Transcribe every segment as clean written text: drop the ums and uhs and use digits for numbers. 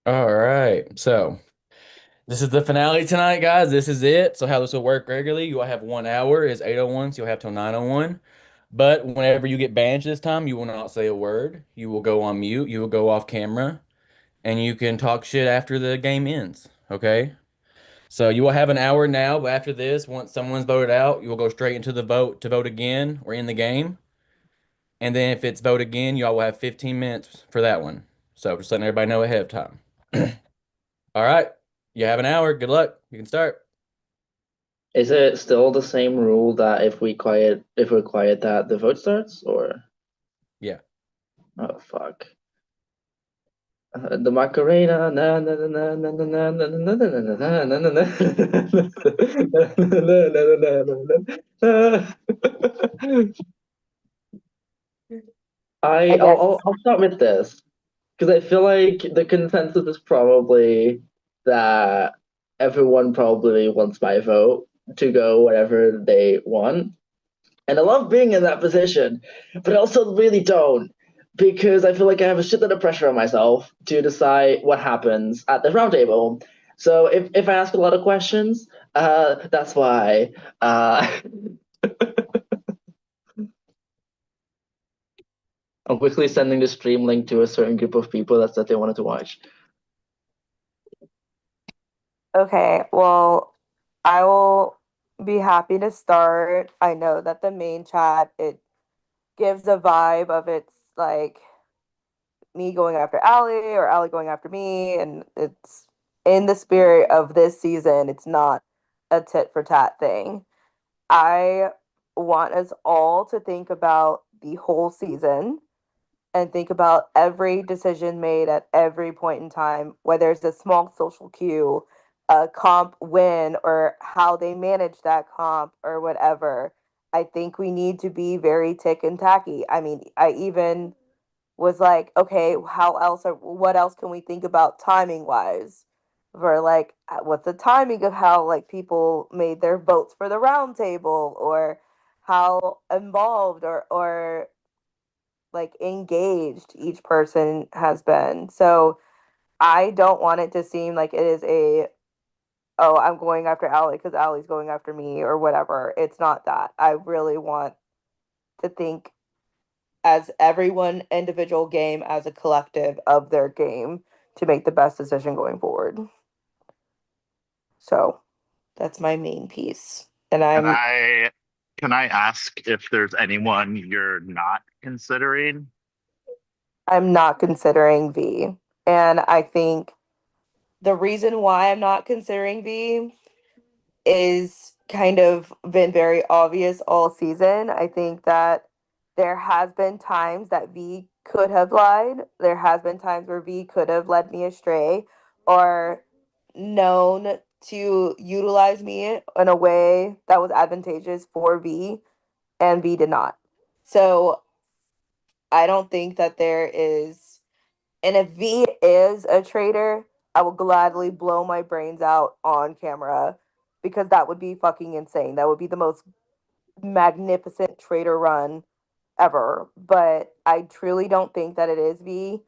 All right. So this is the finale tonight, guys. This is it. So how this will work regularly, you will have 1 hour is 8:01, so you'll have till 9:01. But whenever you get banished this time, you will not say a word. You will go on mute. You will go off camera, and you can talk shit after the game ends. Okay? So you will have an hour now, but after this, once someone's voted out, you will go straight into the vote to vote again or in the game. And then if it's vote again, you all will have 15 minutes for that one. So just letting everybody know ahead of time. All right. You have an hour. Good luck. You can start. Is it still the same rule that if we're quiet that the vote starts or Yeah. oh fuck. The Macarena na na na na na na na na na na na na na na. I I I'll guess. I'll I'll start with this because I feel like the consensus is probably that everyone probably wants my vote to go whatever they want. And I love being in that position, but I also really don't because I feel like I have a shit ton of pressure on myself to decide what happens at the roundtable. So if I ask a lot of questions, that's why. Uh, I'm quickly sending the stream link to a certain group of people that they wanted to watch. Okay, well, I will be happy to start. I know that the main chat, it gives a vibe of it's like me going after Allie or Allie going after me, and it's in the spirit of this season. It's not a tit for tat thing. I want us all to think about the whole season and think about every decision made at every point in time, whether it's a small social cue, a comp win, or how they manage that comp or whatever. I think we need to be very tick and tacky. I mean, I even was like, okay, how else or what else can we think about timing wise? For like, what's the timing of how like people made their votes for the round table, or how involved or like engaged each person has been. So I don't want it to seem like it is a, oh, I'm going after Allie because Allie's going after me or whatever. It's not that. I really want to think as everyone individual game as a collective of their game to make the best decision going forward. So that's my main piece. And Can I'm I can I ask if there's anyone you're not considering? I'm not considering V. And I think the reason why I'm not considering V is kind of been very obvious all season. I think that there has been times that V could have lied. There has been times where V could have led me astray or known to utilize me in a way that was advantageous for V, and V did not. So I don't think that there is, and if V is a traitor, I will gladly blow my brains out on camera because that would be fucking insane. That would be the most magnificent traitor run ever. But I truly don't think that it is V.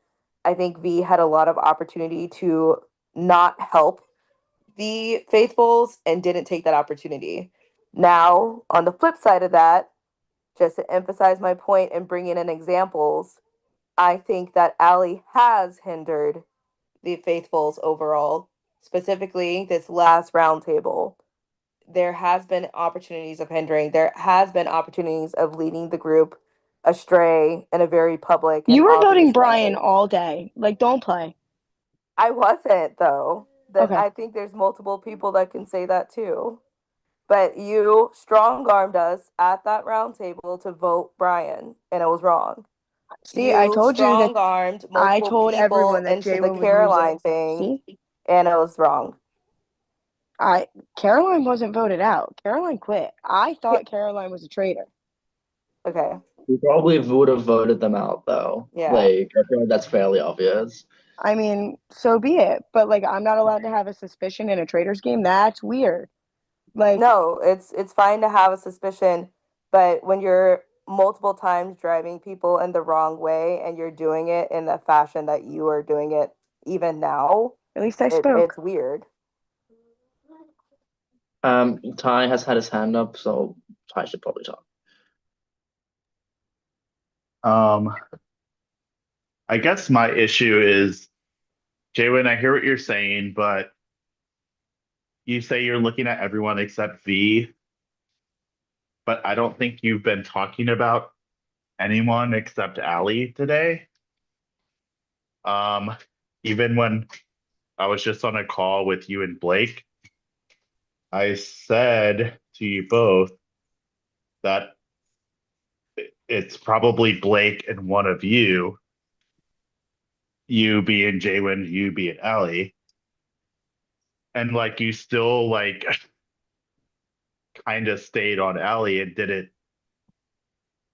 I think V had a lot of opportunity to not help the faithfuls and didn't take that opportunity. Now, on the flip side of that, just to emphasize my point and bring in examples, I think that Allie has hindered the faithfuls overall, specifically this last roundtable. There has been opportunities of hindering. There has been opportunities of leading the group astray in a very public and You were voting obvious Brian way. all day. Like, don't play. I wasn't though. That Okay. I think there's multiple people that can say that too. But you strong armed us at that roundtable to vote Brian, and it was wrong. See, I You told you that strong armed I multiple told everyone people that into the Jalen would lose it. Caroline thing, See? and it was wrong. I Caroline wasn't voted out. Caroline quit. I thought Caroline was a traitor. Okay, We probably would have voted them out though. yeah. Like I feel like that's fairly obvious. I mean, so be it. But like I'm not allowed to have a suspicion in a traitors game. That's weird. Like, No, it's fine to have a suspicion, but when you're multiple times driving people in the wrong way and you're doing it in the fashion that you are doing it even now, At least I spoke. it's weird. Ty has had his hand up, so Ty should probably talk. I guess my issue is, Jaywin, I hear what you're saying, but you say you're looking at everyone except V, but I don't think you've been talking about anyone except Allie today. Um, Even when I was just on a call with you and Blake, I said to you both that it's probably Blake and one of you being Jaywin, you being Allie. And like you still like kind of stayed on Allie and didn't,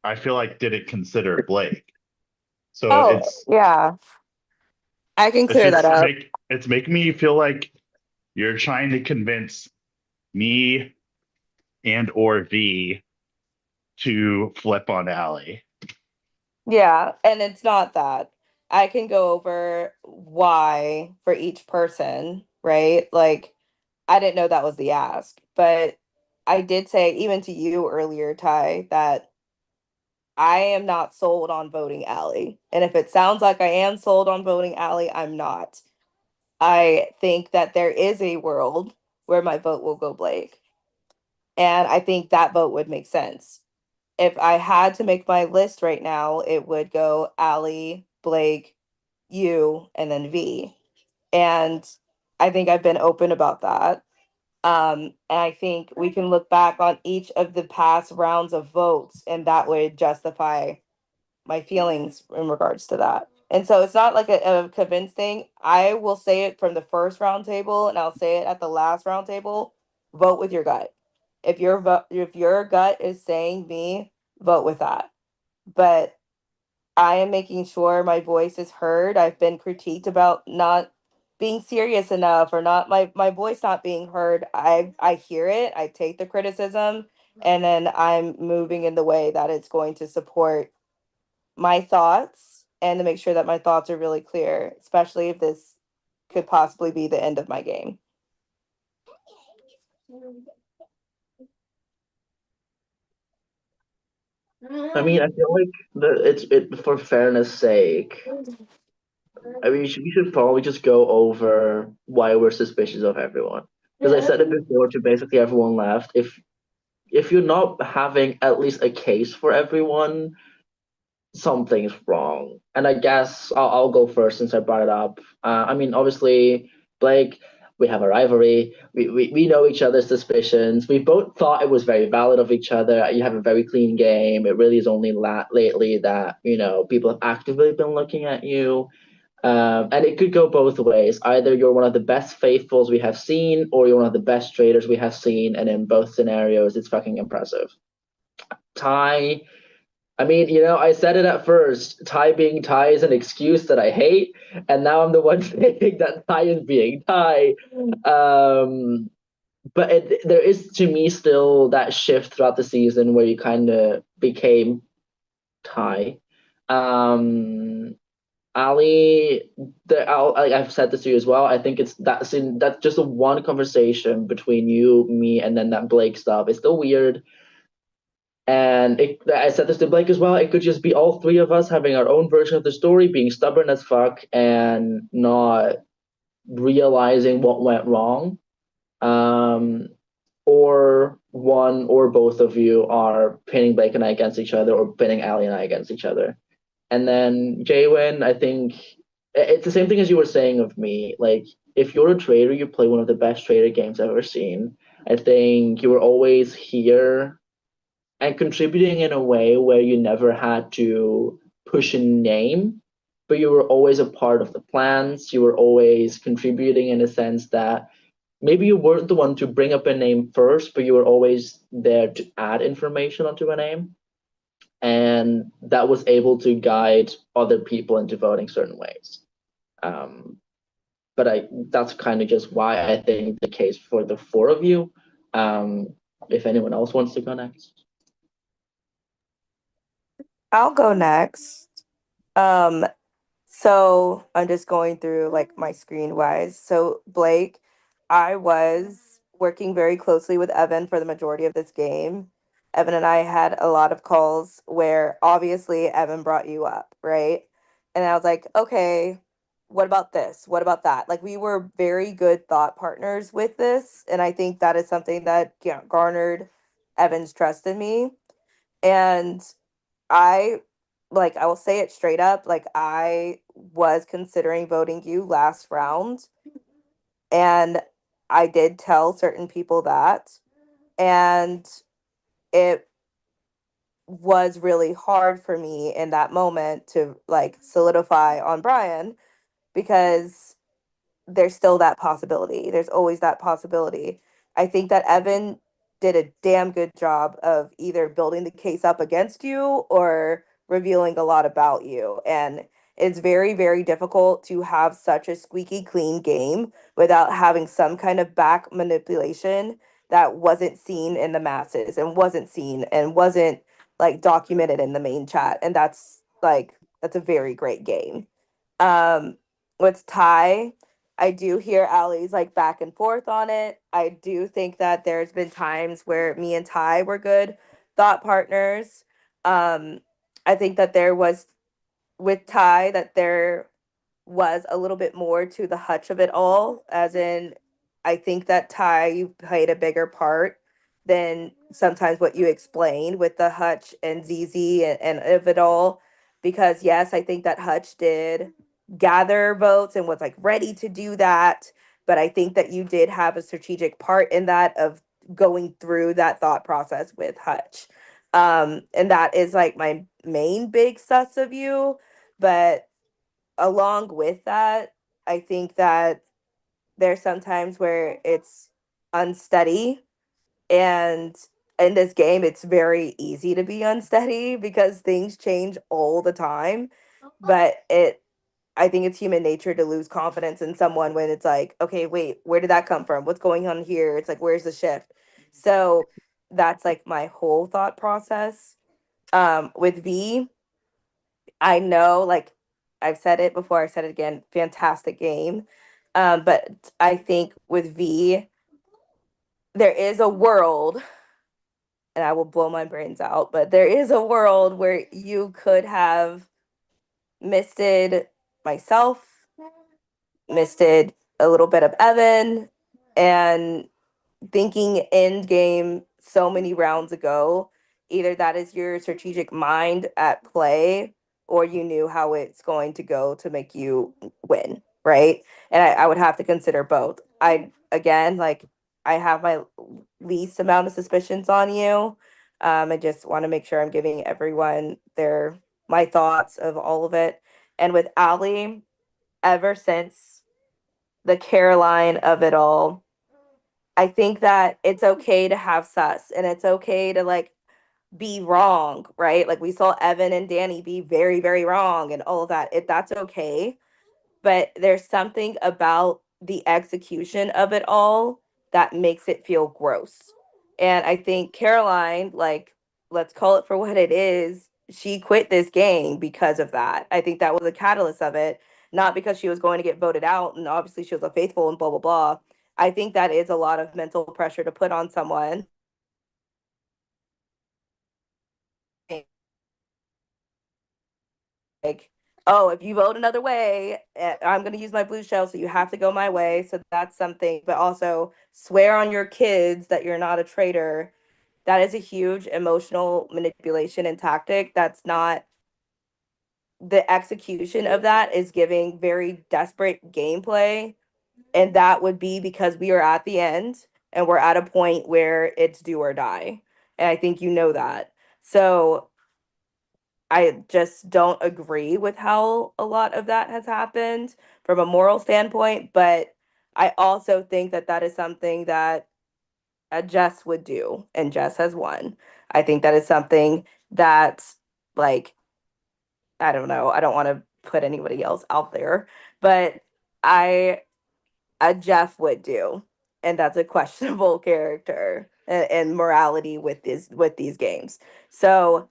I feel like didn't consider Blake. So Oh, yeah. I can it's clear that just up. it's making me feel like you're trying to convince me and or V to flip on Allie. Yeah, and it's not that. I can go over why for each person, right? Like, I didn't know that was the ask, but I did say, even to you earlier, Ty, that I am not sold on voting Allie. And if it sounds like I am sold on voting Allie, I'm not. I think that there is a world where my vote will go Blake. And I think that vote would make sense. If I had to make my list right now, it would go Allie, Blake, you, and then V. And I think I've been open about that. And I think we can look back on each of the past rounds of votes, and that would justify my feelings in regards to that. And so it's not like a convinced thing. I will say it from the first round table, and I'll say it at the last round table. Vote with your gut. If your gut is saying me, vote with that. But I am making sure my voice is heard. I've been critiqued about not being serious enough or not my voice not being heard. I hear it. I take the criticism, and then I'm moving in the way that it's going to support my thoughts and to make sure that my thoughts are really clear, especially if this could possibly be the end of my game. I mean, I feel like it for fairness sake. I mean, we should probably just go over why we're suspicious of everyone. Because I said it before to basically everyone left. If you're not having at least a case for everyone, something's wrong. And I guess I'll go first since I brought it up. I mean, obviously, Blake, we have a rivalry. We know each other's suspicions. We both thought it was very valid of each other. You have a very clean game. It really is only lately that, people have actively been looking at you. And it could go both ways. Either you're one of the best faithfuls we have seen, or you're one of the best traders we have seen. And in both scenarios, it's fucking impressive. Ty, I mean, I said it at first. Ty being Ty is an excuse that I hate, and now I'm the one saying that Ty is being Ty. But there is, to me, still that shift throughout the season where you kind of became Ty. Ali, I've said this to you as well. I think that's just a one conversation between you, me, and then that Blake stuff. It's still weird. And I said this to Blake as well. It could just be all three of us having our own version of the story, being stubborn as fuck and not realizing what went wrong. Or one or both of you are pinning Blake and I against each other, or pinning Ali and I against each other. And then Jaywin, I think it's the same thing as you were saying of me. Like, if you're a trader, you play one of the best trader games I've ever seen. I think you were always here and contributing in a way where you never had to push a name, but you were always a part of the plans. You were always contributing in a sense that maybe you weren't the one to bring up a name first, but you were always there to add information onto a name. And that was able to guide other people into voting certain ways. But that's kind of just why I think the case for the four of you. If anyone else wants to go next. I'll go next. Um, So I'm just going through like my screen wise. So Blake, I was working very closely with Evan for the majority of this game. Evan and I had a lot of calls where obviously Evan brought you up, right? And I was like, okay, what about this? What about that? Like we were very good thought partners with this, and I think that is something that garnered Evan's trust in me. And I I will say it straight up, like I was considering voting you last round, and I did tell certain people that, and it was really hard for me in that moment to like solidify on Brian because there's still that possibility. There's always that possibility. I think that Evan did a damn good job of either building the case up against you or revealing a lot about you. And it's very, very difficult to have such a squeaky clean game without having some kind of back manipulation that wasn't seen in the masses and wasn't seen and wasn't like documented in the main chat. And that's a very great game. Um, with Ty, I do hear Allie's like back and forth on it. I do think that there's been times where me and Ty were good thought partners. Um, I think that there was with Ty that there was a little bit more to the hutch of it all, as in, I think that Ty played a bigger part than sometimes what you explained with the Hutch and ZZ and of it all. Because, yes, I think that Hutch did gather votes and was like ready to do that. But I think that you did have a strategic part in that of going through that thought process with Hutch. And that is like my main big sus of you. But along with that, I think that there's sometimes where it's unsteady. And in this game, it's very easy to be unsteady because things change all the time. But I think it's human nature to lose confidence in someone when it's like, okay, wait, where did that come from? What's going on here? It's like, where's the shift? So that's like my whole thought process. With V, I know, like I've said it before, I've said it again, fantastic game. But I think with V, there is a world, and I will blow my brains out, but there is a world where you could have misted myself, misted a little bit of Evan, and thinking end game so many rounds ago, either that is your strategic mind at play or you knew how it's going to go to make you win, right? And I would have to consider both. I again like I have my least amount of suspicions on you. I just want to make sure I'm giving everyone their my thoughts of all of it. And with Ali, ever since the Caroline of it all, I think that it's okay to have sus and it's okay to like be wrong, right? Like we saw Evan and Danny be very, very wrong and all of that. That's okay. But there's something about the execution of it all that makes it feel gross. And I think Caroline, like, let's call it for what it is, she quit this game because of that. I think that was a catalyst of it, not because she was going to get voted out. And obviously she was a faithful and blah, blah, blah. I think that is a lot of mental pressure to put on someone. Like, oh, if you vote another way, I'm going to use my blue shell, so you have to go my way. So that's something. But also swear on your kids that you're not a traitor. That is a huge emotional manipulation and tactic. That's not the execution of that is giving very desperate gameplay. And that would be because we are at the end and we're at a point where it's do or die. And I think you know that. So I just don't agree with how a lot of that has happened from a moral standpoint, but I also think that that is something that Jess would do, and Jess has won. I think that is something that, like, I don't know, I don't want to put anybody else out there, but I a Jeff would do, and that's a questionable character and morality with these games. So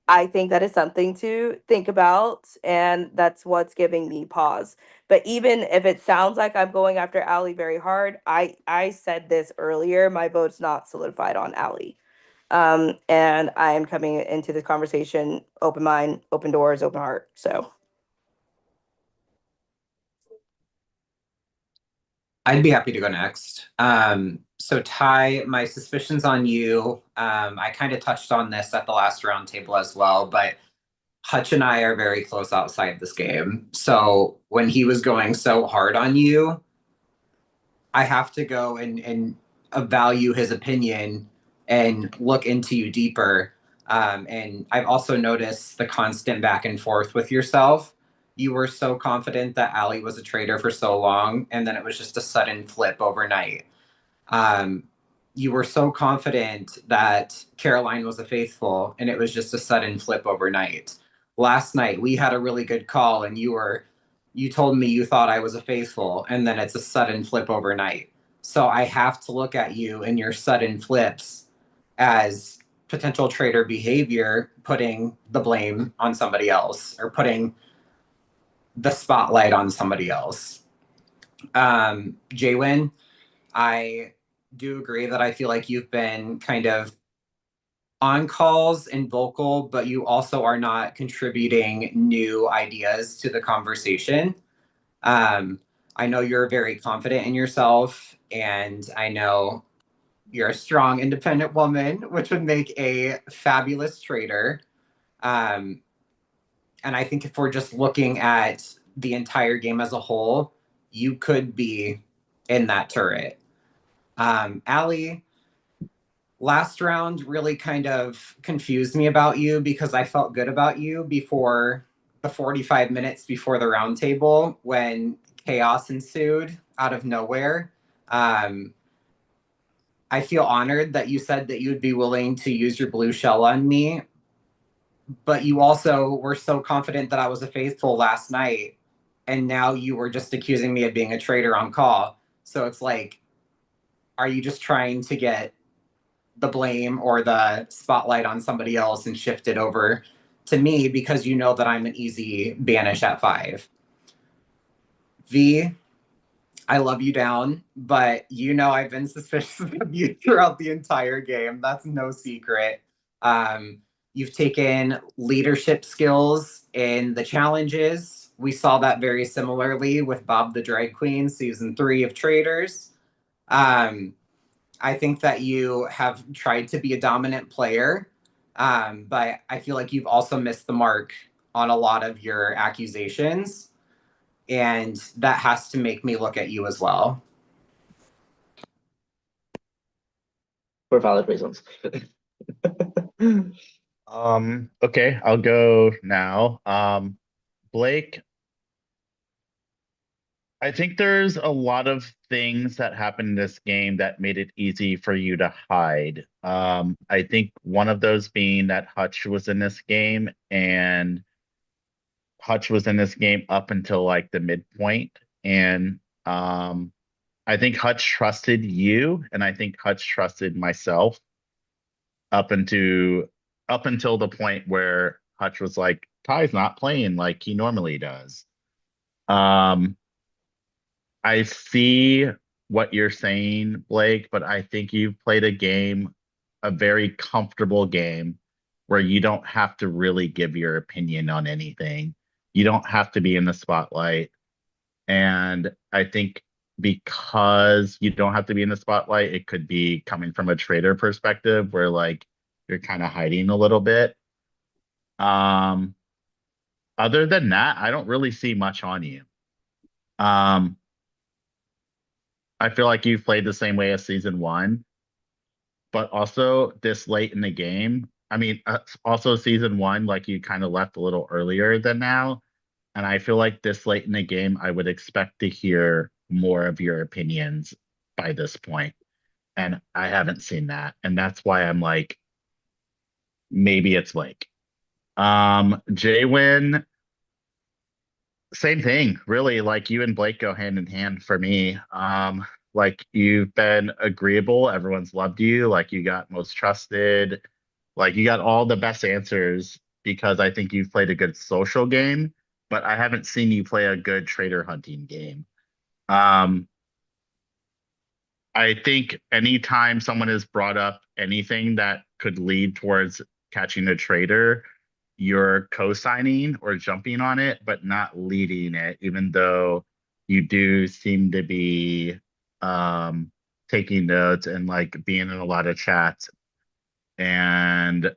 I think that is something to think about, and that's what's giving me pause. But even if it sounds like I'm going after Allie very hard, I said this earlier, my vote's not solidified on Allie. And I am coming into this conversation open mind, open doors, open heart. So I'd be happy to go next. So Ty, my suspicions on you, I kind of touched on this at the last roundtable as well, but Hutch and I are very close outside this game. So when he was going so hard on you, I have to go and value his opinion and look into you deeper. And I've also noticed the constant back and forth with yourself. You were so confident that Allie was a traitor for so long, and then it was just a sudden flip overnight. Um, you were so confident that Caroline was a faithful, and it was just a sudden flip overnight. Last night we had a really good call, and you told me you thought I was a faithful, and then it's a sudden flip overnight. So I have to look at you and your sudden flips as potential traitor behavior, putting the blame on somebody else or putting the spotlight on somebody else. Jaywin, I do agree that I feel like you've been kind of on calls and vocal, but you also are not contributing new ideas to the conversation. Um, I know you're very confident in yourself, and I know you're a strong, independent woman, which would make a fabulous trader. Um, and I think if we're just looking at the entire game as a whole, you could be in that turret. Allie, last round really kind of confused me about you because I felt good about you before the 45 minutes before the roundtable when chaos ensued out of nowhere. Um, I feel honored that you said that you'd be willing to use your blue shell on me, but you also were so confident that I was a faithful last night, and now you were just accusing me of being a traitor on call. So it's like, are you just trying to get the blame or the spotlight on somebody else and shift it over to me because you know that I'm an easy banish at 5? V, I love you down, but you know I've been suspicious of you throughout the entire game. That's no secret. Um, you've taken leadership skills in the challenges. We saw that very similarly with Bob the Drag Queen, season 3 of Traitors. Um, I think that you have tried to be a dominant player, but I feel like you've also missed the mark on a lot of your accusations, and that has to make me look at you as well. For valid reasons. Okay, I'll go now. Blake, I think there's a lot of things that happened in this game that made it easy for you to hide. I think one of those being that Hutch was in this game, and Hutch was in this game up until like the midpoint. And I think Hutch trusted you, and I think Hutch trusted myself up into up until the point where Hutch was like, Ty's not playing like he normally does. Um, I see what you're saying, Blake, but I think you've played a game, a very comfortable game, where you don't have to really give your opinion on anything. You don't have to be in the spotlight. And I think because you don't have to be in the spotlight, it could be coming from a trader perspective where like you're kind of hiding a little bit. Um, Other than that, I don't really see much on you. Um, I feel like you've played the same way as season 1, but also this late in the game. I mean, also season 1, like you kind of left a little earlier than now. And I feel like this late in the game, I would expect to hear more of your opinions by this point. And I haven't seen that. And that's why I'm like, maybe it's Blake. Jaywin, same thing, really. Like you and Blake go hand in hand for me. Like you've been agreeable, everyone's loved you, like you got most trusted, like you got all the best answers because I think you've played a good social game, but I haven't seen you play a good traitor hunting game. Um, I think anytime someone has brought up anything that could lead towards catching a traitor, you're co-signing or jumping on it, but not leading it, even though you do seem to be um, taking notes and like being in a lot of chats and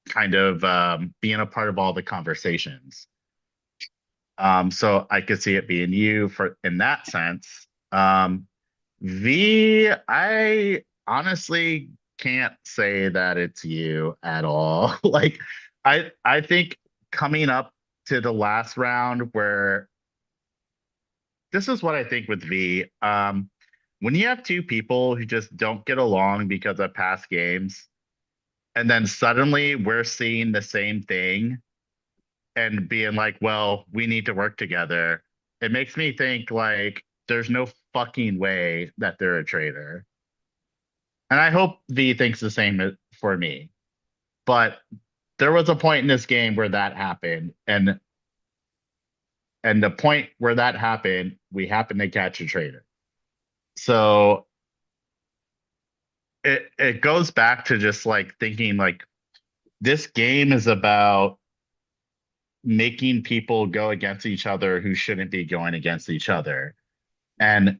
kind of being a part of all the conversations. So I could see it being you for in that sense. V, I honestly can't say that it's you at all. Like I think coming up to the last round where this is what I think with V. When you have two people who just don't get along because of past games, and then suddenly we're seeing the same thing and being like, well, we need to work together. It makes me think like there's no fucking way that they're a traitor. And I hope V thinks the same for me. But there was a point in this game where that happened, and the point where that happened, we happened to catch a traitor. So it goes back to just like thinking like this game is about making people go against each other who shouldn't be going against each other. And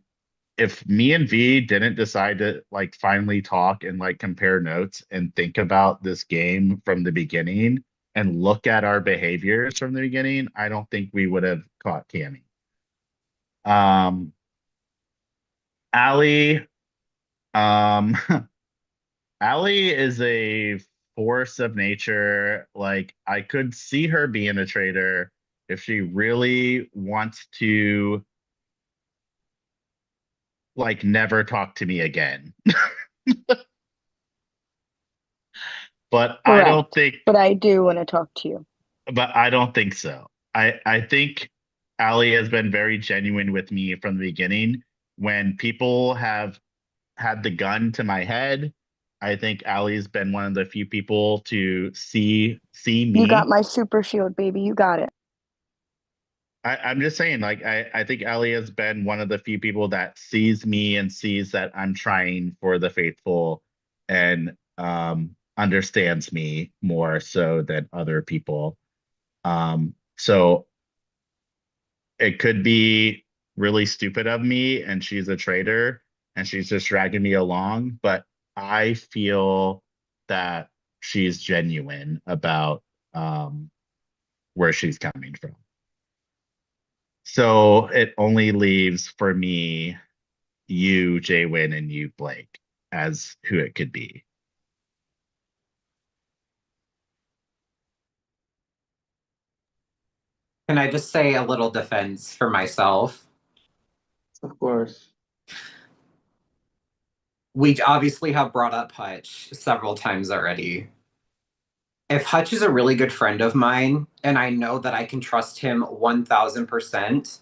if me and V didn't decide to like finally talk and like compare notes and think about this game from the beginning and look at our behaviors from the beginning, I don't think we would have caught Cammy. Um, Allie, um, Allie is a force of nature. Like I could see her being a traitor if she really wants to like never talk to me again. But I don't Correct. think But I do want to talk to you. but I don't think so. I think Ali has been very genuine with me from the beginning. When people have had the gun to my head, I think Ali's been one of the few people to see You got me. my super shield, baby. You got it. I'm just saying, like I think Ali has been one of the few people that sees me and sees that I'm trying for the faithful and understands me more so than other people. So it could be really stupid of me and she's a traitor and she's just dragging me along, but I feel that she's genuine about where she's coming from. So it only leaves for me you, Jaywin, and you, Blake, as who it could be. Can I just say a little defense for myself? Of course. We obviously have brought up Hutch several times already. If Hutch is a really good friend of mine and I know that I can trust him 1000%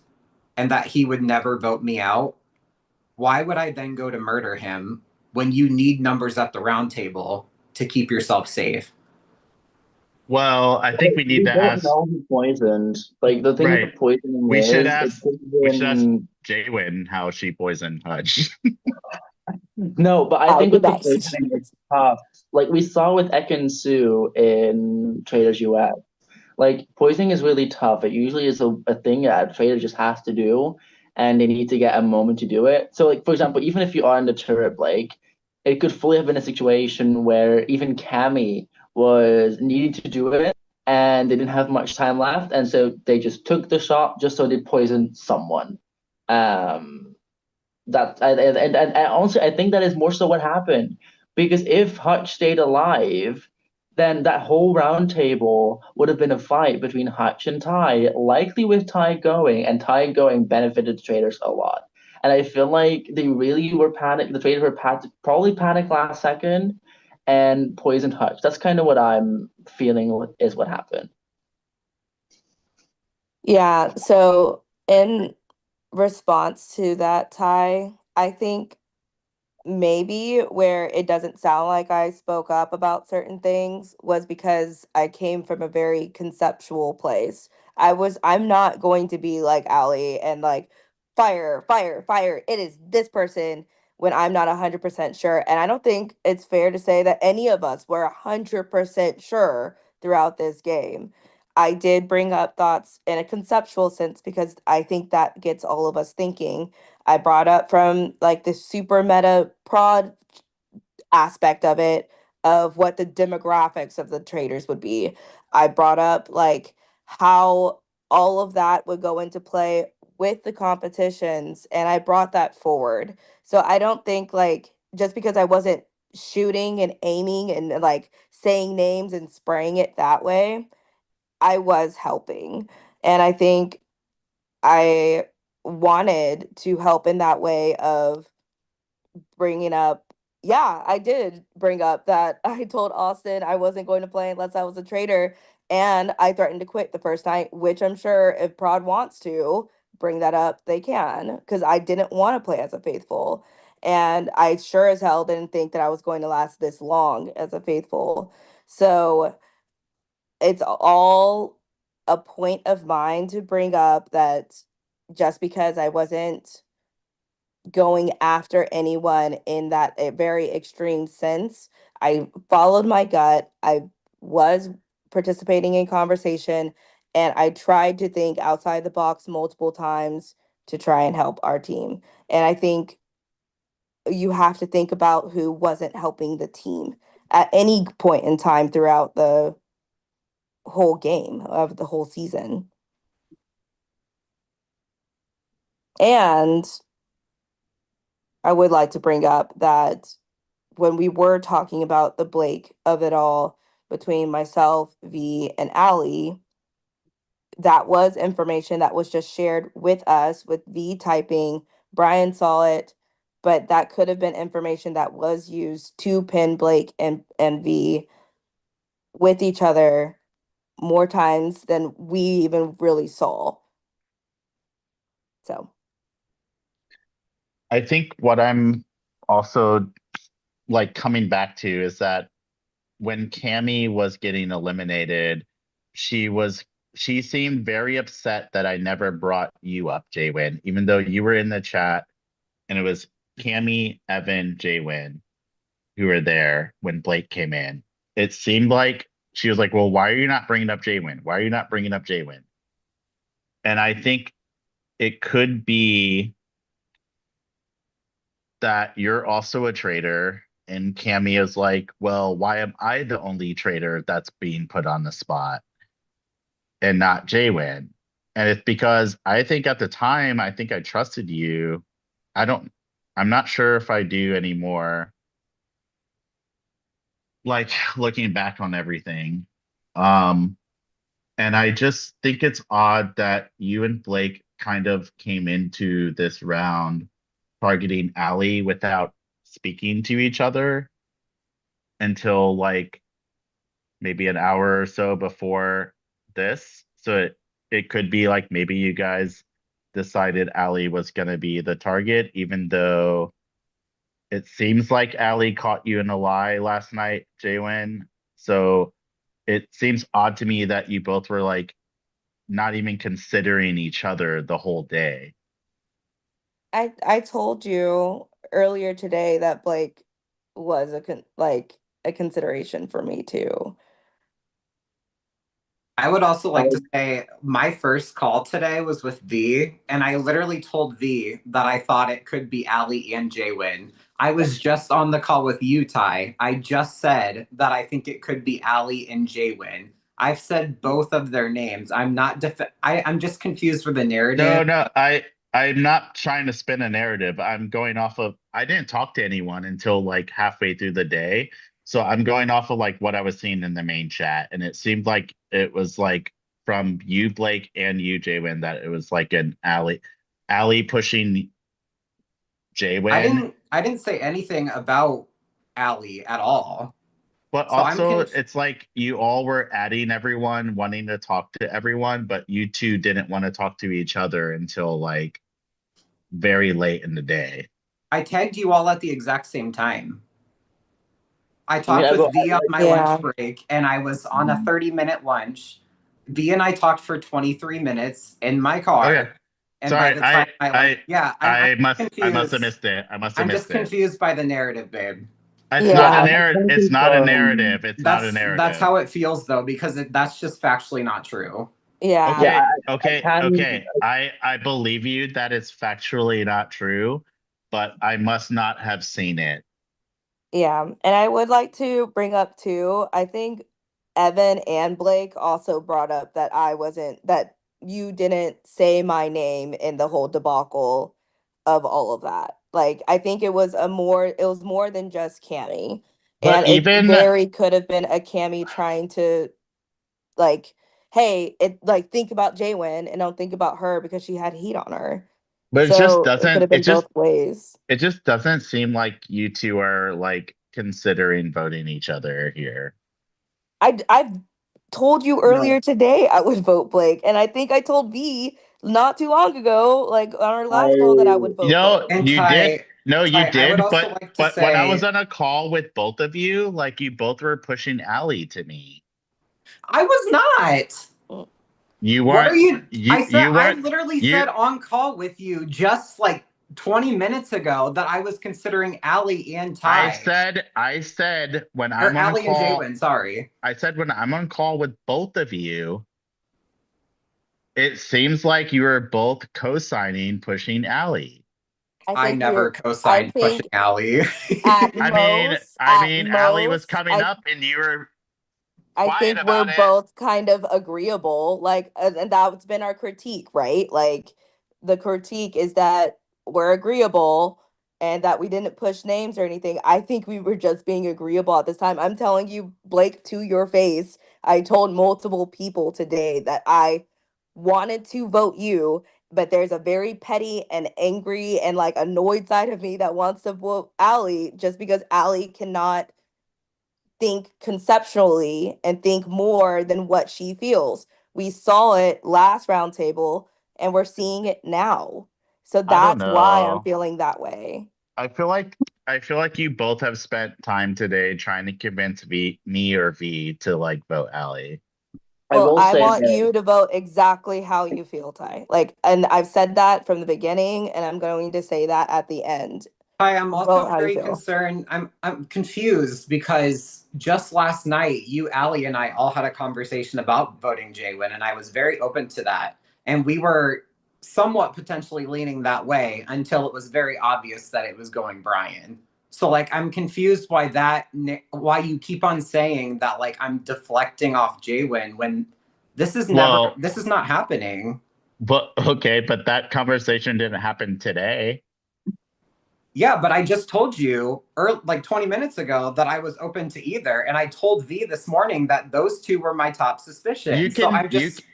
and that he would never vote me out, why would I then go to murder him when you need numbers at the round table to keep yourself safe? Well, I think we need We to don't ask, know who poisoned. Like the thing with the right. poisoning We should is it ask could have we should ask been Jaywin how she poisoned Hutch. no, but I I'll think be with the best. poisoning it's tough. Like we saw with Ekin Su in Traitors US. Like poisoning is really tough. It usually is a thing that a trader just has to do, and they need to get a moment to do it. So, like for example, even if you are in the turret, like it could fully have been a situation where even Cammy was needing to do it, and they didn't have much time left, and so they just took the shot just so they poisoned someone. Um, that and honestly, I think that is more so what happened because if Hutch stayed alive, then that whole round table would have been a fight between Hutch and Ty, likely with Ty going, and Ty going benefited the traders a lot. And I feel like they really were panicked. The traders were probably panicked last second and poisoned Hutch. That's kind of what I'm feeling is what happened. Yeah, so in response to that, Ty, I think maybe where it doesn't sound like I spoke up about certain things was because I came from a very conceptual place. I'm not going to be like Allie and like fire, fire, fire. It is this person when I'm not 100% sure. And I don't think it's fair to say that any of us were 100% sure throughout this game. I did bring up thoughts in a conceptual sense because I think that gets all of us thinking. I brought up from like the super meta prod aspect of it, of what the demographics of the traders would be. I brought up like how all of that would go into play with the competitions, and I brought that forward. So I don't think like just because I wasn't shooting and aiming and like saying names and spraying it that way, I was helping. And I think I wanted to help in that way of bringing up, yeah, I did bring up that I told Austin I wasn't going to play unless I was a traitor, and I threatened to quit the first night, which I'm sure if Prod wants to bring that up, they can, because I didn't want to play as a faithful. And I sure as hell didn't think that I was going to last this long as a faithful. So it's all a point of mine to bring up that just because I wasn't going after anyone in that a very extreme sense, I followed my gut. I was participating in conversation, and I tried to think outside the box multiple times to try and help our team. And I think you have to think about who wasn't helping the team at any point in time throughout the whole game of the whole season. And I would like to bring up that when we were talking about the Blake of it all between myself, V, and Allie, that was information that was just shared with us with V typing. Brian saw it, but that could have been information that was used to pin Blake and V with each other more times than we even really saw. So I think what I'm also like coming back to is that when Cammy was getting eliminated, she was she seemed very upset that I never brought you up, Jaywin, even though you were in the chat and it was Cammy, Evan, Jaywin who were there when Blake came in. It seemed like she was like, "Well, why are you not bringing up Jaywin? Why are you not bringing up Jaywin?" And I think it could be that you're also a traitor. And Cammy is like, well, why am I the only traitor that's being put on the spot and not Jaywin? And it's because I think at the time, I think I trusted you. I don't, I'm not sure if I do anymore. Like looking back on everything. Um, and I just think it's odd that you and Blake kind of came into this round targeting Allie without speaking to each other until like maybe an hour or so before this. So it could be like maybe you guys decided Allie was going to be the target, even though it seems like Allie caught you in a lie last night, Jaywin. So it seems odd to me that you both were like not even considering each other the whole day. I told you earlier today that Blake was like a consideration for me too. I would also like to say my first call today was with V, and I literally told V that I thought it could be Allie and Jaywin. I was just on the call with you, Ty. I just said that I think it could be Allie and Jaywin. I've said both of their names. I'm not I'm just confused for the narrative. I'm not trying to spin a narrative. I'm going off of I didn't talk to anyone until like halfway through the day. So I'm going off of like what I was seeing in the main chat. And it seemed like it was like from you, Blake, and you, Jaywin, that it was like an alley pushing Jaywin. I didn't say anything about Allie at all. But So I'm also, conf- it's like you all were adding everyone, wanting to talk to everyone, but you two didn't want to talk to each other until like very late in the day. I tagged you all at the exact same time. I We talked have with V on my lunch Yeah. break, and I was on a 30-minute lunch. V and I talked for 23 minutes in my Okay. car. And by Sorry, the time yeah, I'm I must have confused. missed it. I must have I'm just missed it. confused by the narrative, babe. It's not a Yeah. narrative. I It's think, not a narrative. It's not a That's narrative. how it feels though, because that's just factually not true. Yeah. yeah, Okay, I okay, can. okay. I believe you that it's factually not true, but I must not have seen it. Yeah. And I would like to bring up too, I think Evan and Blake also brought up that that you didn't say my name in the whole debacle of all of that. Like, I think it was more than just Cammy. And But it even very could have been a Cammy trying to, like, hey, think about Jaywin and don't think about her because she had heat on her. but it just So it could doesn't have been both ways. it just doesn't seem like you two are like considering voting each other here. I've told you No, earlier today I would vote Blake, and I think I told V not too long ago, like on our last call, that I would You vote know, Blake. And you did. No, you Ty, I would did, also like to but when I was say on a call with both of you, like you both were pushing Allie to me. I was not. Mm. You What are weren't you? you I weren't literally you said on call with you just like 20 minutes ago that I was considering Allie and Ty. I said when Or I'm on a Allie and call, Jaywin, sorry. I said when I'm on call with both of you, it seems like you are both co-signing pushing Allie. I I think never we're. I co-signed pushing think Allie. I at mean, Allie was most, coming up and you were I quiet think we're about it. both kind of agreeable, like, and that's been our critique, right? Like, the critique is that we're agreeable and that we didn't push names or anything. I think we were just being agreeable at this time. I'm telling you, Blake, to your face, I told multiple people today that I wanted to vote you, but there's a very petty and angry and like annoyed side of me that wants to vote Allie just because Allie cannot think conceptually and think more than what she feels. We saw it last roundtable and we're seeing it now. So I don't that's why I'm know. feeling that way. I feel like you both have spent time today trying to convince me or V to like vote Allie. I Well, will I say want that you to vote exactly how you feel, Ty. Like, and I've said that from the beginning, and I'm going to say that at the end. Hi, I'm also Vote how you very feel. concerned. I'm confused because just last night, you, Allie, and I all had a conversation about voting Jaywin, and I was very open to that. And we were somewhat potentially leaning that way until it was very obvious that it was going Brian. So like I'm confused why why you keep on saying that like I'm deflecting off Jaywin when Well, this is not happening. but okay, but that conversation didn't happen today. Yeah, but I just told you like 20 minutes ago that I was open to either. And I told V this morning that those two were my top You suspicions. So can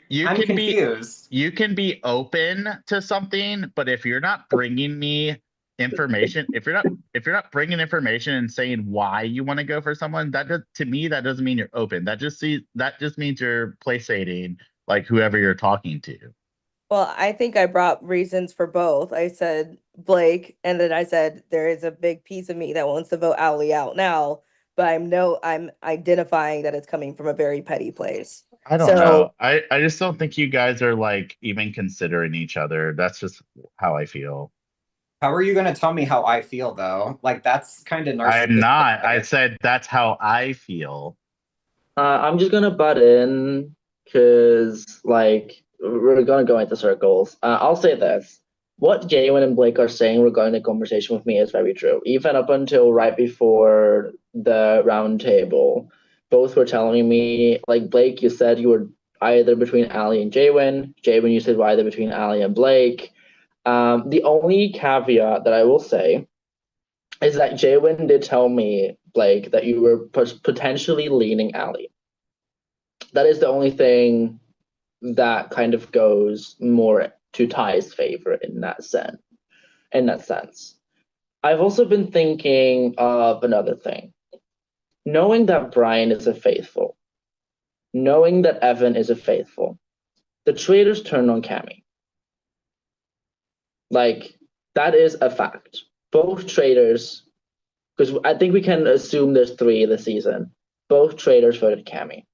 you I'm can be confused. you can be open to something, but if you're not bringing me information, if you're not bringing information and saying why you want to go for someone, to me that doesn't mean you're open. That just means you're placating like whoever you're talking to. Well, I think I brought reasons for both. I said Blake, and then I said there is a big piece of me that wants to vote Owly out now, but I'm identifying that it's coming from a very petty place. I don't So, know. I just don't think you guys are like even considering each other. That's just how I feel. How are you going to tell me how I feel, though? Like, that's kind of I'm not. I narcissistic. said that's how I feel. I'm just gonna butt in because like we're gonna go into circles. I'll say this: what Jalen and Blake are saying regarding the conversation with me is very true. Even up until right before the round table, both were telling me like Blake, you said you were either between Ali and Jalen. Jalen, you said were either between Ali and Blake. The only caveat that I will say is that Jalen did tell me, Blake, that you were potentially leaning Ali. That is the only thing that kind of goes more to Ty's favor in that sense. In that sense, I've also been thinking of another thing. Knowing that Brian is a faithful, knowing that Evan is a faithful, the traitors turned on Cammy. Like that is a fact. both Traitors, because I think we can assume there's 3 this season. Both Traitors voted Cammy.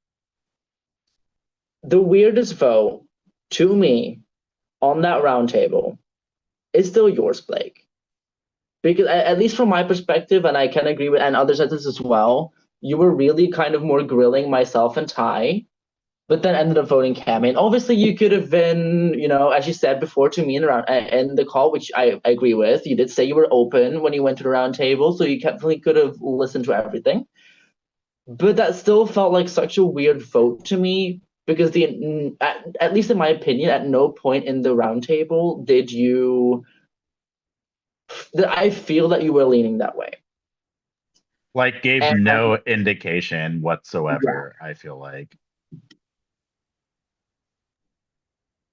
The weirdest vote to me on that roundtable is still yours, Blake. Because at least from my perspective, and I can agree with and others at this as well, you were really kind of more grilling myself and Ty, but then ended up voting Cammy. And obviously, you could have been, as you said before to me in the call, which I agree with. You did say you were open when you went to the round table, so you definitely could have listened to everything. But that still felt like such a weird vote to me because at least in my opinion, at no point in the round table did you. I feel that you were leaning that way. Like gave And no indication yeah. whatsoever, I feel like.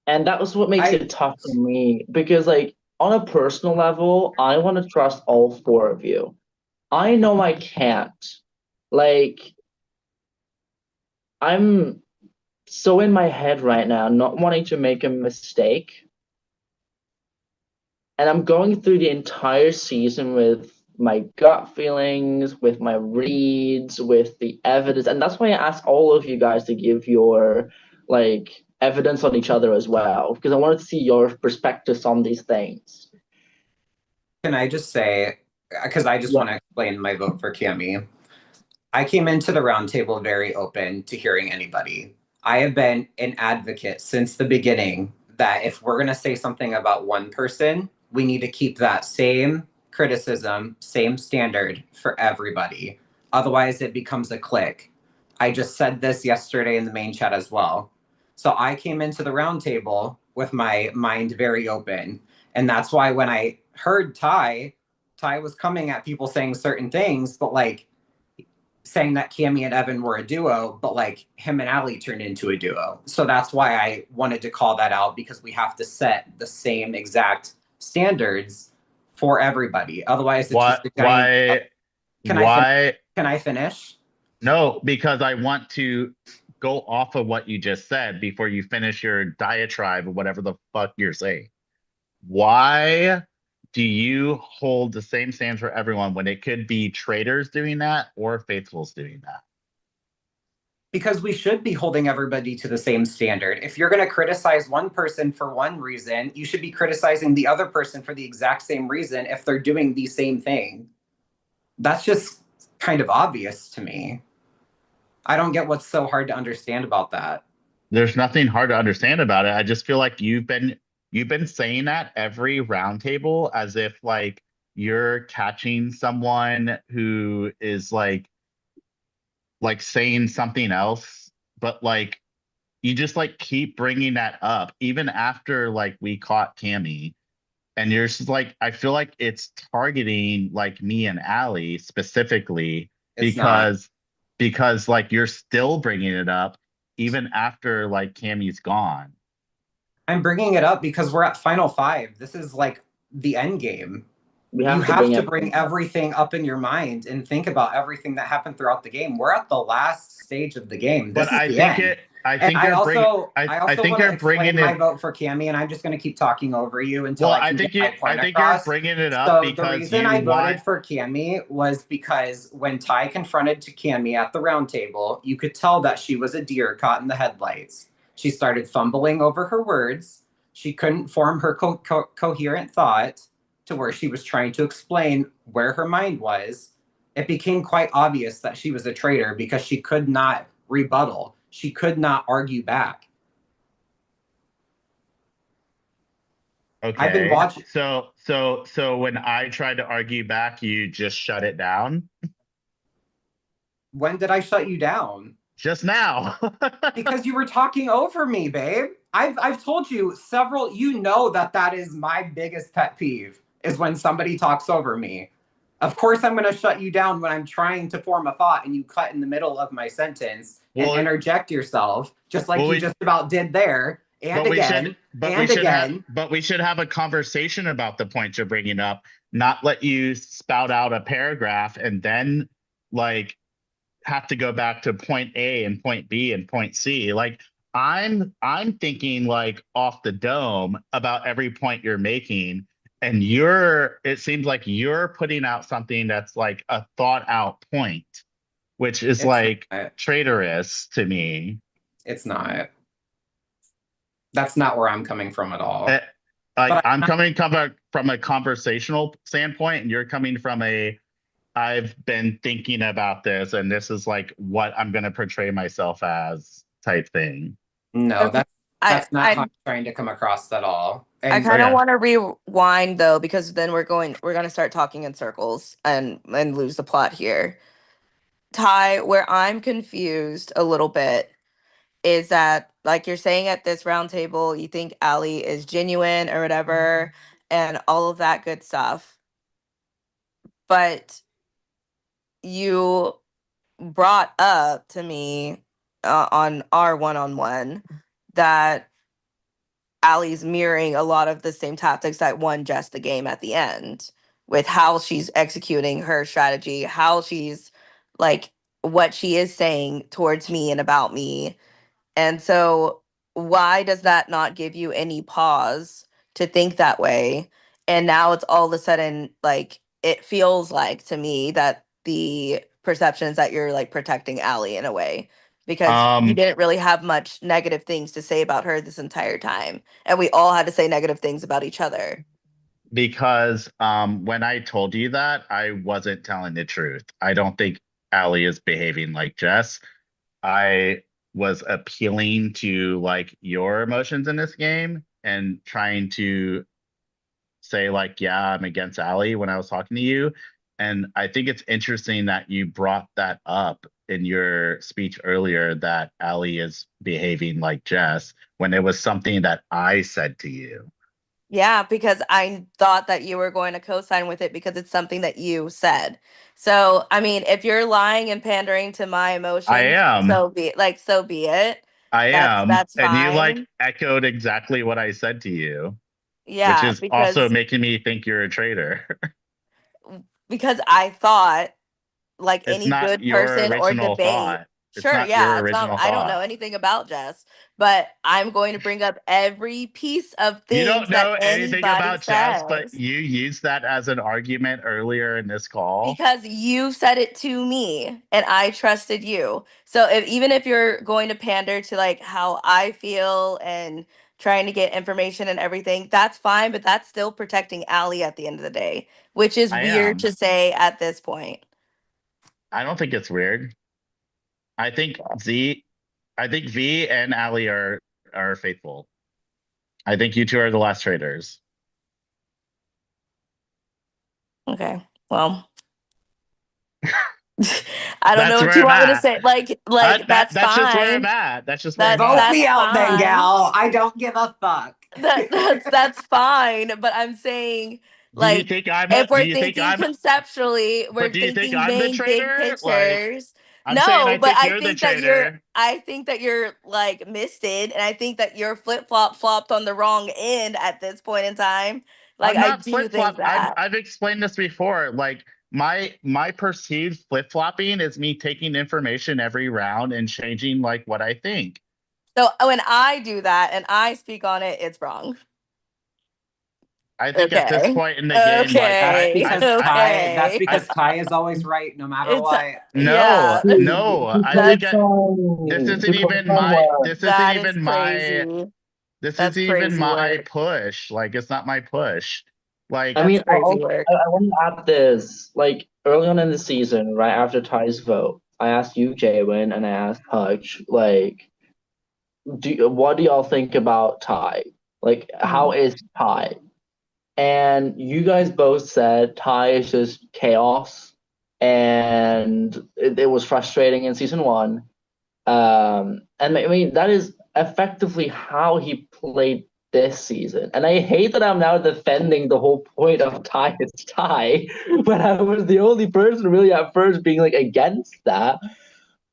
And that was what makes I it tough for me because, like, on a personal level, I want to trust all 4 of you. I know I can't. Like, I'm so in my head right now, not wanting to make a mistake. And I'm going through the entire season with my gut feelings, with my reads, with the evidence. And that's why I asked all of you guys to give your like evidence on each other as well, because I wanted to see your perspectives on these things. Can I just say, because I just Yeah. want to explain my vote for Cammy. I came into the roundtable very open to hearing anybody. I have been an advocate since the beginning that if we're going to say something about one person, we need to keep that same criticism, same standard for everybody. Otherwise, it becomes a clique. I just said this yesterday in the main chat as well. So I came into the roundtable with my mind very open. And that's why when I heard Ty was coming at people saying certain things, but like, saying that Cammy and Evan were a duo, but like him and Ali turned into a duo. So that's why I wanted to call that out because we have to set the same exact standards for everybody. Otherwise, it's just What a giant. why Can I finish? why Can I finish? no, because I want to go off of what you just said before you finish your diatribe or whatever the fuck you're saying. Why do you hold the same stands for everyone when it could be traitors doing that or faithfuls doing that? Because we should be holding everybody to the same standard. If you're going to criticize one person for one reason, you should be criticizing the other person for the exact same reason if they're doing the same thing. That's just kind of obvious to me. I don't get what's so hard to understand about that. There's nothing hard to understand about it. I just feel like you've been saying that every roundtable as if like you're catching someone who is like saying something else, but like you just like keep bringing that up even after like we caught Cammy, and you're just like I feel like it's targeting like me and Allie specifically It's not. because like you're still bringing it up even after like Cammy's gone. I'm bringing it up because we're at Final Five. This is like the end game. We You have to have bring to everything bring up. everything up in your mind and think about everything that happened throughout the game. We're at the last stage of the game. But This is I the think end. it I And think you're bring I I also think want to you're bringing explain my it. vote for Cammy, and I'm just going to keep talking over you until Well, I can get my I point think you're across. bringing it up So the because reason you I want. voted for Cammy was because when Ty confronted to Cammy at the round table, you could tell that she was a deer caught in the headlights. She started fumbling over her words. She couldn't form her coherent thought to where she was trying to explain where her mind was. It became quite obvious that she was a traitor because she could not rebuttal. She could not argue back. I've been Okay. watching. So when I tried to argue back, you just shut it down When did I shut you down? just now. Because you were talking over me, babe. I've told you several. You know that is my biggest pet peeve is when somebody talks over me. Of course, I'm going to shut you down when I'm trying to form a thought and you cut in the middle of my sentence and well, interject yourself, just like well, you we just about did there, and again, and again. but we should have a conversation about the points you're bringing up, not let you spout out a paragraph and then like have to go back to point A and point B and point C. Like I'm thinking like off the dome about every point you're making. And it seems like you're putting out something that's like a thought out point, which is It's like not. traitorous to me. It's not. That's not where I'm coming from at Eh, all. like But I'm coming from a conversational standpoint, and you're coming from a I've been thinking about this, and this is like what I'm going to portray myself as type thing. no, Okay. I that's not how I'm I trying to come across at all. I And kind of Okay. want to rewind though, because then we're gonna start talking in circles and lose the plot here. Ty, where I'm confused a little bit is that, like you're saying at this round table, you think Ali is genuine or whatever, and all of that good stuff. But you brought up to me on our one-on-one that Allie's mirroring a lot of the same tactics that won Jess the game at the end, with how she's executing her strategy, how she's like what she is saying towards me and about me. And so, why does that not give you any pause to think that way? And now it's all of a sudden like it feels like to me that the perception is that you're like protecting Allie in a way, because you Um, didn't really have much negative things to say about her this entire time. And we all had to say negative things about each other. because when I told you that, I wasn't telling the truth. I don't think Allie is behaving like Jess. I was appealing to like your emotions in this game and trying to say like, yeah, I'm against Allie when I was talking to you. And I think it's interesting that you brought that up in your speech earlier that Allie is behaving like Jess when it was something that I said to you. Yeah, because I thought that you were going to co-sign with it because it's something that you said. So, I mean, if you're lying and pandering to my I emotions, am. so be it. Like, so be it. I That's am. that's And you like fine. echoed exactly what I said to you, which Yeah, is also because making me think you're a traitor. I thought, like It's any not good your person or original debate. thought. It's Sure, not yeah, your it's not. original I don't know thought. anything about Jess, but I'm going to bring up every piece of You don't things that know anything anybody about Jess, but says. you used that as an argument earlier in this call. Because you said it to me and I trusted you. So even if you're going to pander to like how I feel and trying to get information and everything, that's fine, but that's still protecting Allie at the end of the day, which is I weird am. to say at this point. I don't think it's weird. I think Z, I think V and Ali are faithful. I think you two are the last traitors. Okay. Well, I don't know That's what where you I'm want me to at. say. Like that's That's just where I'm fine. at. That's just where I'm That vote at. me that's out then, fine. gal. I don't give a fuck. That's fine, but I'm saying like if Do we're you think thinking I'm conceptually, but we're do you think thinking I'm the main big traitor? Like pictures. I'm saying No, I but think you're the traitor. I think that you're like misted, and I think that you're flopped on the wrong end at this point in time. Like I'm I not do think flip-flop. I've that. I've explained this before. Like my perceived flip-flopping is me taking information every round and changing like what I think. So when I do that and I speak on it, it's wrong. I think at this Okay. point in the game, like That's Okay. because Ty. That's Okay. I because Ty is always right, no matter It's what. no, yeah. no. I think That's To clarify, that is crazy. this That's isn't even crazy my work. push. Like it's not my push. I Like That's mean, crazy work. I want to add this. Like early on in the season, right after Ty's vote, I asked you, Jaywin, and I asked Hutch, like, what do y'all think about Ty? Like, how Mhm. is Ty? And you guys both said Ty is just chaos, and it was frustrating in season one. And I mean that is effectively how he played this season. And I hate that I'm now defending the whole point of Ty is Ty, but I was the only person really at first being like against that.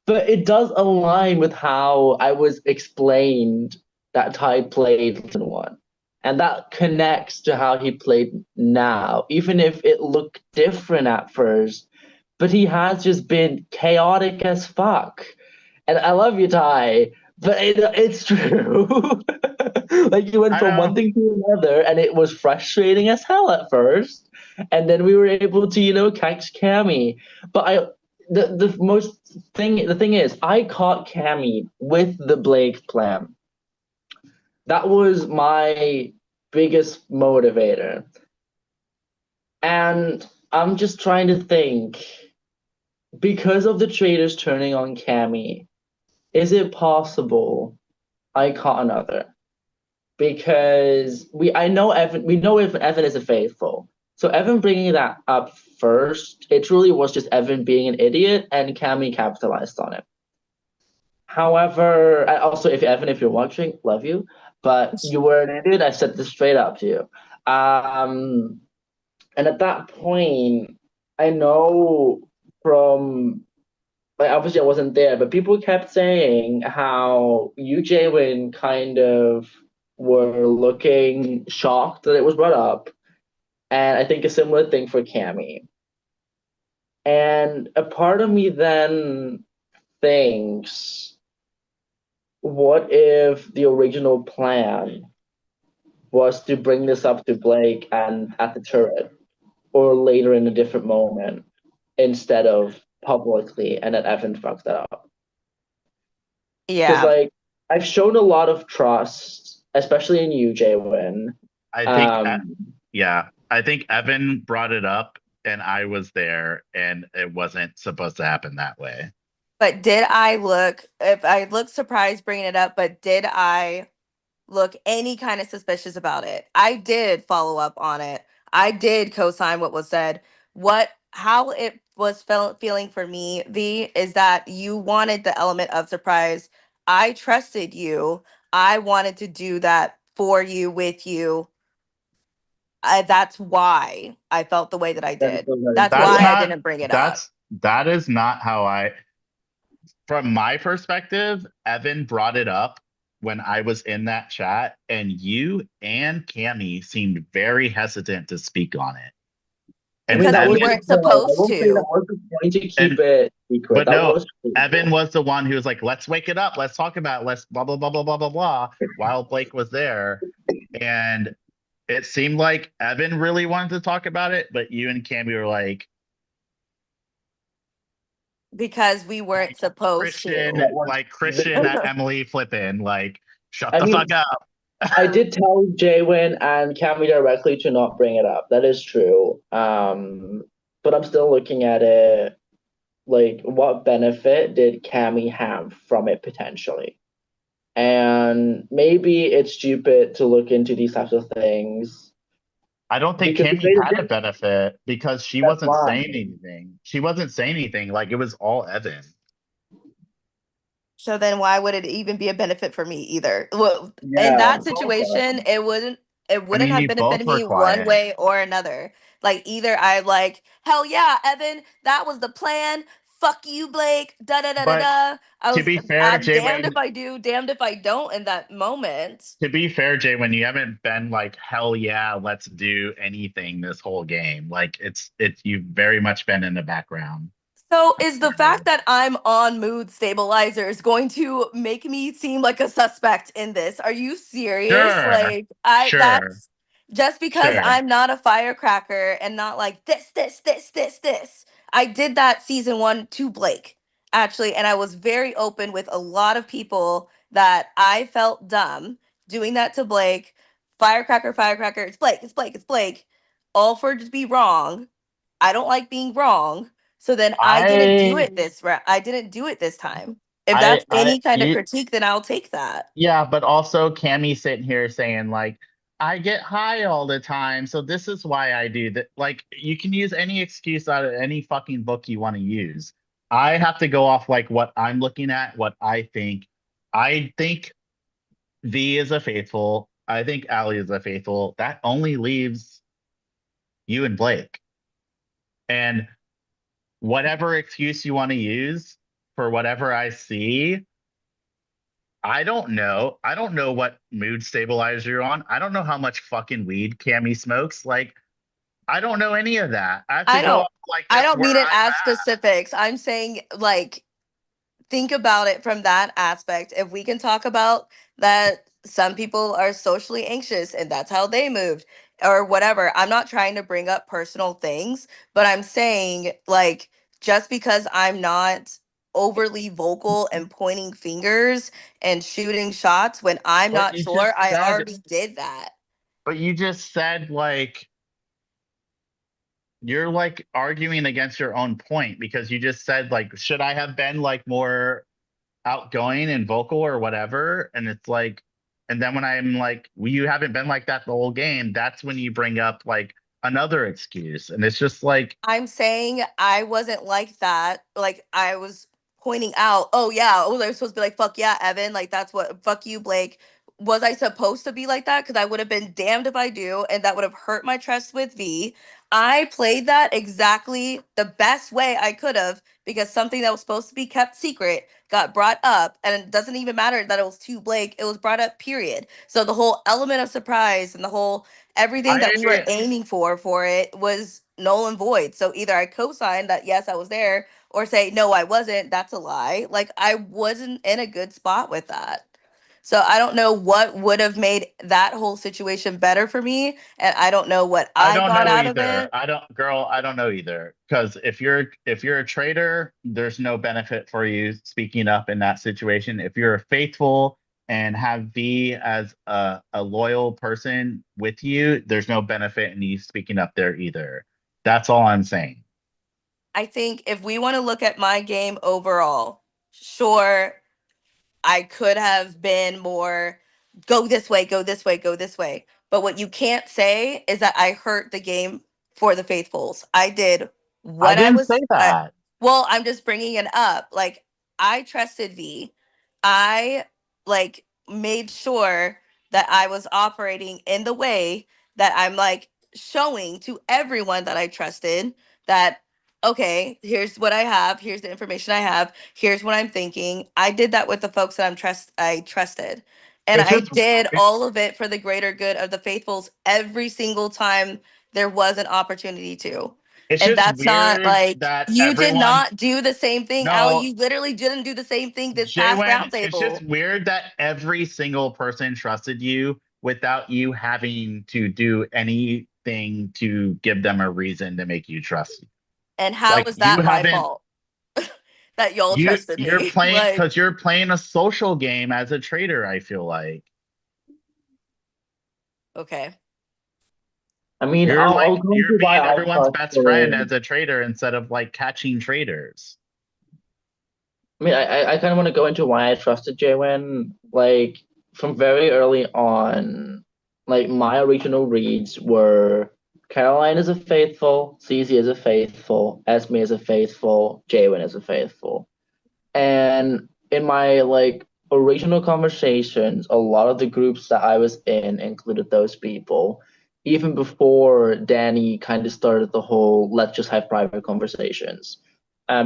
But it does align with how I was explained that Ty played season one. And that connects to how he played now, even if it looked different at first. But he has just been chaotic as fuck. And I love you, Ty, but it's true. Like you went I from one know. thing to another, and it was frustrating as hell at first. And then we were able to, catch Cammy. But the thing is, I caught Cammy with the Blake plan. That was my biggest motivator. And I'm just trying to think, because of the traders turning on Cammy, is it possible I caught another? Because we know if Evan is a faithful. So Evan bringing that up first, it truly was just Evan being an idiot, and Cammy capitalized on it. However, and also if you're watching, love you, but you were an idiot. I said this straight up to you. And at that point, I know from, like, obviously I wasn't there, but people kept saying how you, Jaywin, kind of were looking shocked that it was brought up, and I think a similar thing for Cammy. And a part of me then thinks, what if the original plan was to bring this up to Blake and at the turret, or later in a different moment, instead of publicly, and then Evan fucked that up? Because, Yeah. like, I've shown a lot of trust, especially in you, Jaywin. I think, Um, yeah, I think Evan brought it up and I was there and it wasn't supposed to happen that way. But if I look surprised bringing it up, but did I look any kind of suspicious about it? I did follow up on it. I did co-sign what was said. How it was feeling for me, V, is that you wanted the element of surprise. I trusted you. I wanted to do that for you, with you. That's why I felt the way that I that's did. so very That's true. That's why I not, didn't bring it up. that is not how from my perspective, Evan brought it up when I was in that chat, and you and Cammy seemed very hesitant to speak on it. I mean, Because that we was the Evan, weren't point. I supposed will say that to. was the point, to keep and it secret. but That no, was Evan cool. was the one who was like, let's wake it up, let's talk about it, let's blah blah blah blah blah blah blah, while Blake was there. And it seemed like Evan really wanted to talk about it, but you and Cammy were Because we weren't like supposed Christian, to. That was like Christian at Emily flipping, like, shut I the fuck mean, up. I did tell Jaywin and Cammy directly to not bring it up. That is true. But I'm still looking at it like, what benefit did Cammy have from it potentially? And maybe it's stupid to look into these types of things I don't think because the Cammy greatest had a thing, benefit because she that's wasn't why. saying anything. She wasn't saying anything. Like it was all Evan. So then why would it even be a benefit for me either? Well, in Yeah, that both of situation, them. it I wouldn't mean, have you both benefited were me one quiet, way or another. Like either I like, hell yeah, Evan, that was the plan. Fuck you, Blake. Da da da da but da. to be fair, I'm Jay, damned if when I do, damned if I don't in that moment. to be fair, Jay, when you haven't been like, hell yeah, let's do anything this whole game. Like it's you've very much been in the background. So is the fact that I'm on mood stabilizers going to make me seem like a suspect in this? Are you serious? Sure, Like I sure, that's just because sure. I'm not a firecracker and not like this. I did that season 1 to Blake actually, and I was very open with a lot of people that I felt dumb doing that to Blake. Firecracker, it's Blake. All for to be wrong. I don't like being wrong. So then I didn't do I it I didn't do it this time. If I that's I any kind of you critique, then I'll take that. Yeah, but also Cammy sitting here saying like, I get high all the time, so this is why I do that. Like, you can use any excuse out of any fucking book you want to use. I have to go off like what I'm looking at, what I think. I think V is a faithful. I think Allie is a faithful. That only leaves you and Blake. And whatever excuse you want to use for whatever I see, I don't know. I don't know what mood stabilizer you're on. I don't know how much fucking weed Cammy smokes. Like, I don't know any of that. I have to I go don't off like I just don't where mean it I'm as at. specifics. I'm saying like think about it from that aspect. If we can talk about that some people are socially anxious and that's how they moved or whatever. I'm not trying to bring up personal things, but I'm saying like just because I'm not overly vocal and pointing fingers and shooting shots when I'm But not you just sure, I said, already did that. but you just said like you're like arguing against your own point because you just said like, should I have been like more outgoing and vocal or whatever? And it's like, and then when I'm like, well, you haven't been like that the whole game, that's when you bring up like another excuse. And it's just like, I'm saying I wasn't like that. Like I was pointing out, oh yeah, oh they're supposed to be like, fuck yeah, Evan. Like that's what fuck you, Blake. Was I supposed to be like that? Because I would have been damned if I do, and that would have hurt my trust with V. I played that exactly the best way I could have because something that was supposed to be kept secret got brought up, and it doesn't even matter that it was to Blake. It was brought up, period. So the whole element of surprise and the whole everything that we were I aiming for it was null and void. So either I co-signed that yes, I was there, or say no, I wasn't. That's a lie. Like I wasn't in a good spot with that. So I don't know what would have made that whole situation better for me, and I don't know what I I don't got know out of either. it. I don't, girl, I don't know either. Because if you're a traitor, there's no benefit for you speaking up in that situation. If you're faithful and have V as a loyal person with you, there's no benefit in you speaking up there either. That's all I'm saying. I think if we want to look at my game overall, sure, I could have been more go this way, go this way, go this way. But what you can't say is that I hurt the game for the faithfuls. I did I what I didn't say was. that. Well, I'm just bringing it up. Like I trusted V. I like made sure that I was operating in the way that I'm like showing to everyone that I trusted that okay, here's what I have, here's the information I have, here's what I'm thinking. I did that with the folks that I trusted. And It's I just did all of it for the greater good of the faithfuls every single time there was an opportunity to. it's And just that's not weird like that you did everyone not do the same thing, Allie. no You literally didn't do the same thing this past Jaywen, it's just roundtable. weird that every single person trusted you without you having to do anything to give them a reason to make you trust you. And how Like is you that my haven't fault that y'all you trusted you're me? playing Like, because you're playing a social game as a trader, I feel like. okay. I mean, You're like I'll go you're into why being I everyone's best friend trusted. as a trader instead of like catching traders. I mean, I kind of want to go into why I trusted Jaywin. Like from very early on, like my original reads were Caroline is a faithful, CZ is a faithful, Esme is a faithful, Jaywin is a faithful. And in my like original conversations, a lot of the groups that I was in included those people, even before Danny kind of started the whole let's just have private conversations.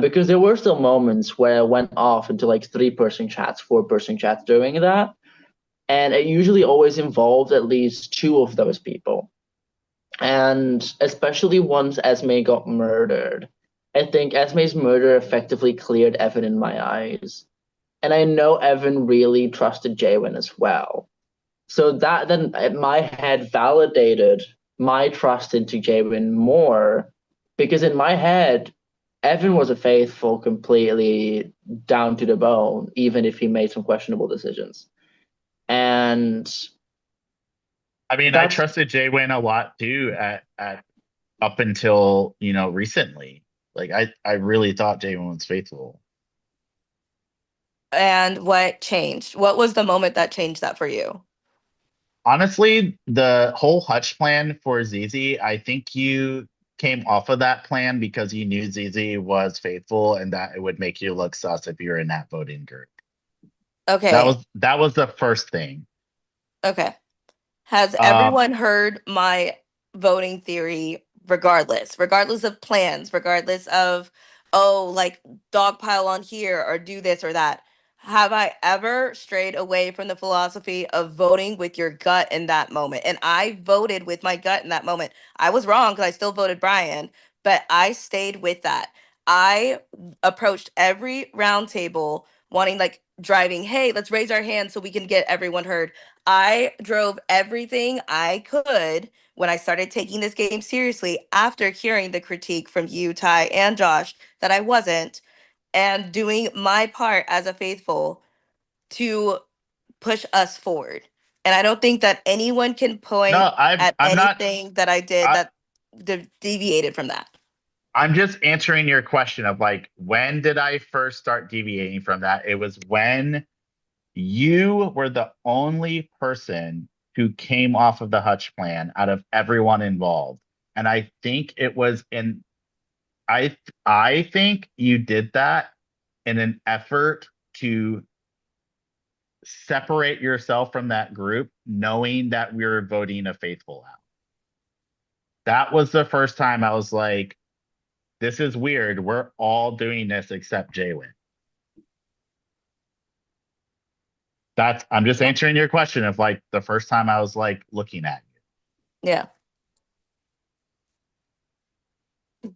Because there were still moments where I went off into like 3-person chats, 4-person chats doing that. And it usually always involved at least two of those people. And especially once Esme got murdered, I think Esme's murder effectively cleared Evan in my eyes. And I know Evan really trusted Jaywin as well. So that then in my head validated my trust into Jaywin more because in my head, Evan was a faithful completely down to the bone, even if he made some questionable decisions. And I mean, I that's trusted Jay a lot too at up until, recently. Like I really thought Jay was faithful. And what changed? What was the moment that changed that for you? Honestly, the whole Hutch plan for ZZ, I think you came off of that plan because you knew ZZ was faithful and that it would make you look sus if you're in that voting group. That Okay. was that was the first thing. Okay. Has Um, everyone heard my voting theory regardless of plans, regardless of, oh, like dogpile on here or do this or that? Have I ever strayed away from the philosophy of voting with your gut in that moment? And I voted with my gut in that moment. I was wrong because I still voted Brian, but I stayed with that. I approached every round table wanting like driving, hey, let's raise our hands so we can get everyone heard. I drove everything I could when I started taking this game seriously after hearing the critique from you, Ty, and Josh that I wasn't, and doing my part as a faithful to push us forward. And I don't think that anyone can point No, I'm at I'm not. anything that I did I that deviated from that. I'm just answering your question of like when did I first start deviating from that? It was when you were the only person who came off of the Hutch plan out of everyone involved. And I think it was in I I think you did that in an effort to separate yourself from that group, knowing that we were voting a faithful out. That was the first time I was like, this is weird. We're all doing this except Jalen. I'm just answering your question of like the first time I was like looking at Yeah.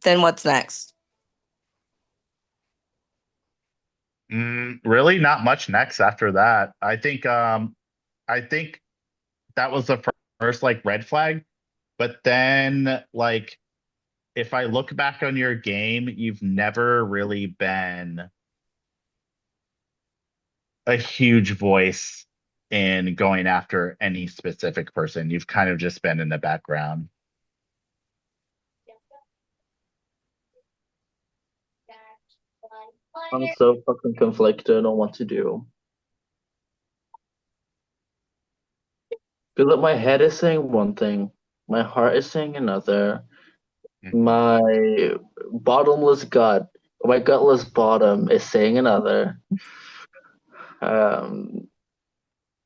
Then what's next? you. Really not much next after that. I think that was the first like red flag. But then like if I look back on your game, you've never really been a huge voice in going after any specific person. You've kind of just been in the background. I'm so fucking conflicted on what to do. Because my head is saying one thing, my heart is saying another, Mhm. my bottomless gut, my gutless bottom is saying another. Um,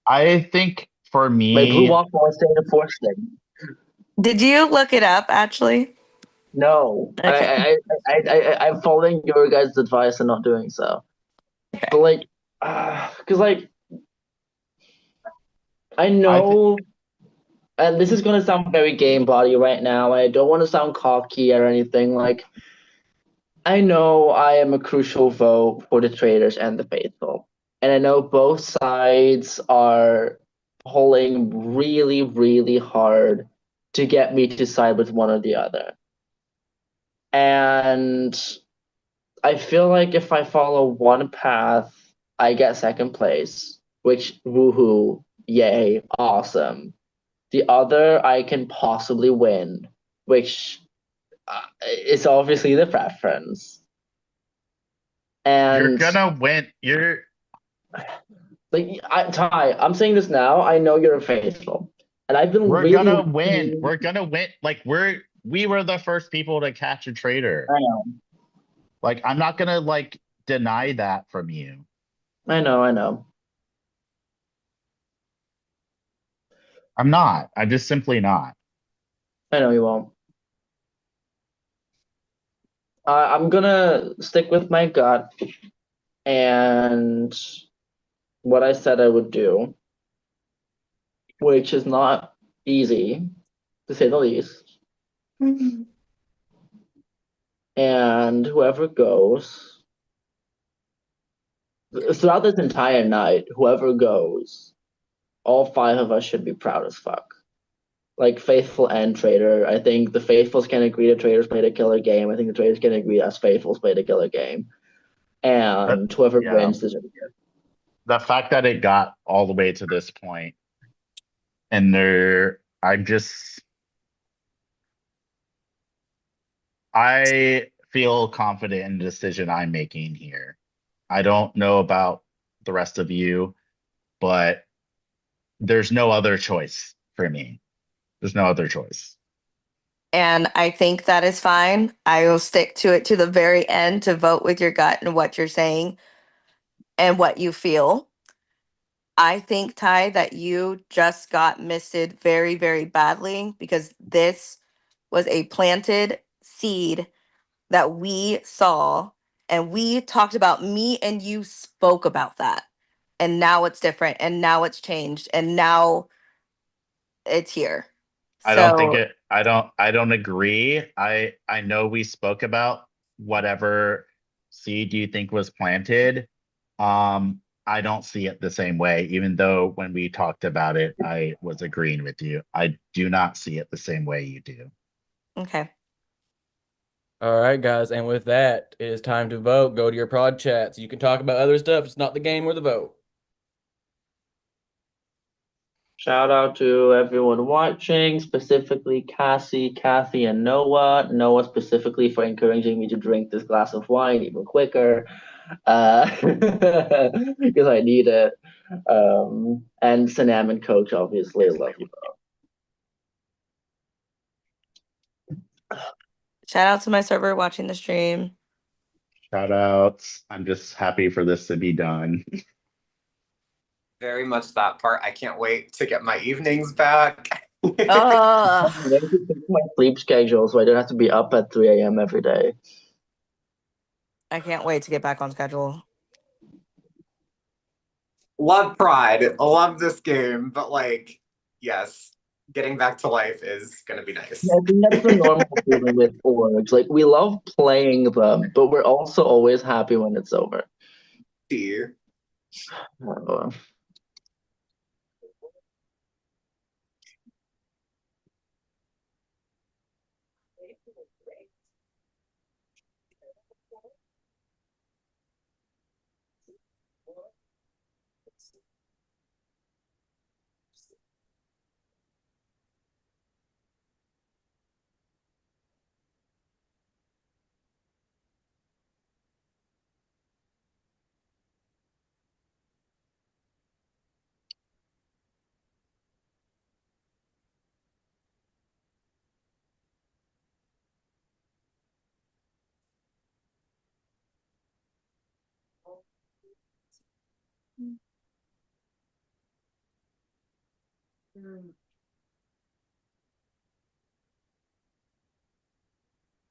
I think for my blue me, waffle is saying a fourth thing. Did you look it up actually? No, Okay. I'm following your guys' advice and not doing so. Okay. But like, because like I I think know, and this is gonna sound very game body right now. I don't want to sound cocky or anything. Like, I know I am a crucial vote for the traitors and the faithful, and I know both sides are pulling really, really hard to get me to side with one or the other. And I feel like if I follow one path, I get second place, which woohoo, yay, awesome. The other, I can possibly win, which is obviously the preference. you're And gonna win. like, Ty, I'm saying this now. I know you're faithful, and I've been We're really, gonna win. really. We're gonna win. Like we were the first people to catch a traitor. I know, Like I'm not gonna like deny that from you. I know, I know, I'm not. I'm just simply not. I know you won't. I'm gonna stick with my gut and what I said I would do, which is not easy, to say the least. Mhm. And whoever goes throughout this entire night, whoever goes, all five of us should be proud as fuck. Like faithful and traitor. I think the faithfuls can agree that traitors played a killer game. I think the traitors can agree us faithfuls played a killer game. But And whoever yeah, wins deserves it. the fact that it got all the way to this point and I'm just I feel confident in the decision I'm making here. I don't know about the rest of you, but there's no other choice for me. There's no other choice. And I think that is fine. I will stick to it to the very end to vote with your gut and what you're saying and what you feel. I think, Ty, that you just got misted very, very badly because this was a planted seed that we saw and we talked about. Me and you spoke about that. And now it's different and now it's changed and now it's here. So, I don't agree. I know we spoke about whatever seed you think was planted. I don't see it the same way, even though when we talked about it, I was agreeing with you. I do not see it the same way you do. Okay. All right, guys, and with that, it is time to vote. Go to your prod chats. You can talk about other stuff. It's not the game or the vote. Shout out to everyone watching, specifically Cassie, Kathy, and Noah. Noah specifically for encouraging me to drink this glass of wine even quicker, because I need it. And Sanam and Coach, obviously, love you. Shout out to my server watching the stream. Shout outs. I'm just happy for this to be done. Very much that part. I can't wait to get my evenings back. Ugh. I need to fix my sleep schedule so I don't have to be up at 3 a.m. every day. I can't wait to get back on schedule. Love Pride. Love this game. But like, yes, getting back to life is gonna be nice. I think that's the normal feeling with orgs. Like, we love playing them, but we're also always happy when it's over. See. Uh,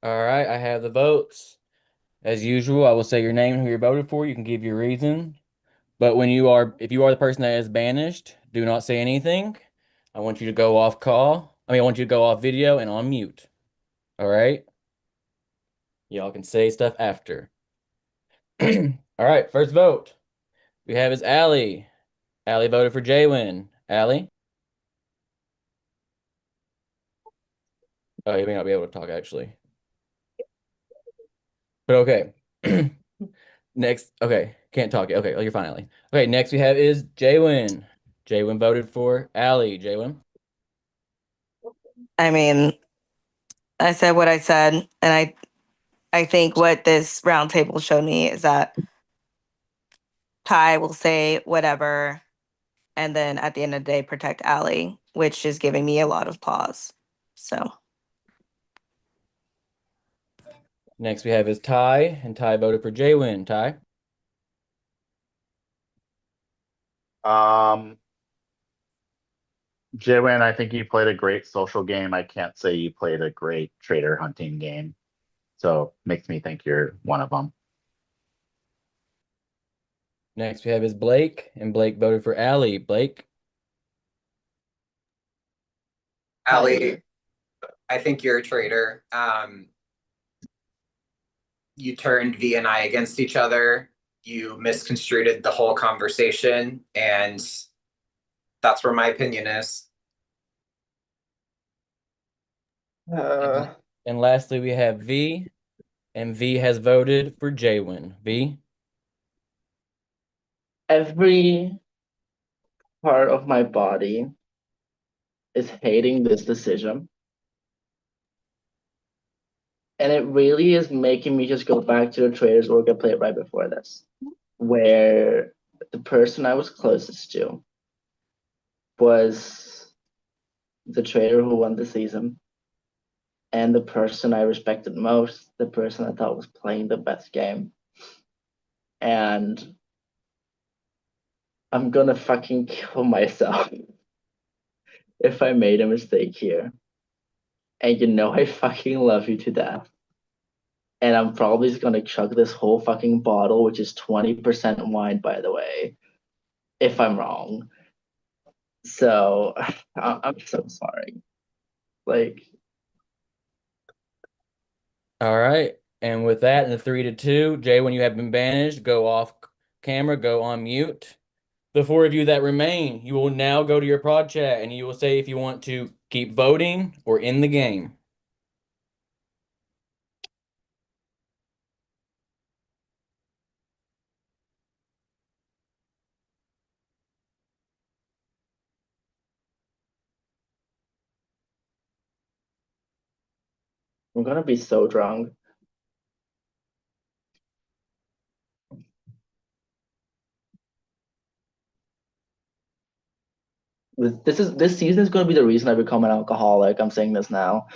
All right, I have the votes. As usual, I will say your name, who you voted for. You can give your reason. But if you are the person that is banished, do not say anything. I want you to go off call. I want you to go off video and on mute. All right? Y'all can say stuff after. All right, first vote we have is Allie. Allie voted for Jaywin. Allie? Oh, you may not be able to talk actually. But okay. Next, okay, can't talk yet. Okay, oh, you're fine, Allie. Okay, next we have is Jaywin. Jaywin voted for Allie. Jaywin? I mean, I said what I said, and I think what this roundtable showed me is that Ty will say whatever, and then at the end of the day, protect Allie, which is giving me a lot of pause. So Next we have is Ty, and Ty voted for Jaywin. Ty? Um, Joanne, I think you played a great social game. I can't say you played a great trader hunting game. So makes me think you're one of them. Next we have is Blake, and Blake voted for Allie. Blake? Allie, I think you're a traitor. You turned V and I against each other. You misconstrued the whole conversation, and that's where my opinion is. uh, And lastly, we have V, and V has voted for Jaywin. V? every part of my body is hating this decision. And it really is making me just go back to the Traitors org I played right before this, where the person I was closest to was the traitor who won the season, and the person I respected most, the person I thought was playing the best game. And I'm gonna fucking kill myself if I made a mistake here. And you know I fucking love you to death. And I'm probably just gonna chug this whole fucking bottle, which is 20% wine, by the way, if I'm wrong. So I'm so sorry. Like, All right. And with that, in the 3-2, Jaywin, you have been banished. Go off camera, go on mute. The four of you that remain, you will now go to your prod chat and you will say if you want to keep voting or end the game. I'm gonna be so drunk. This season is gonna be the reason I become an alcoholic. I'm saying this now.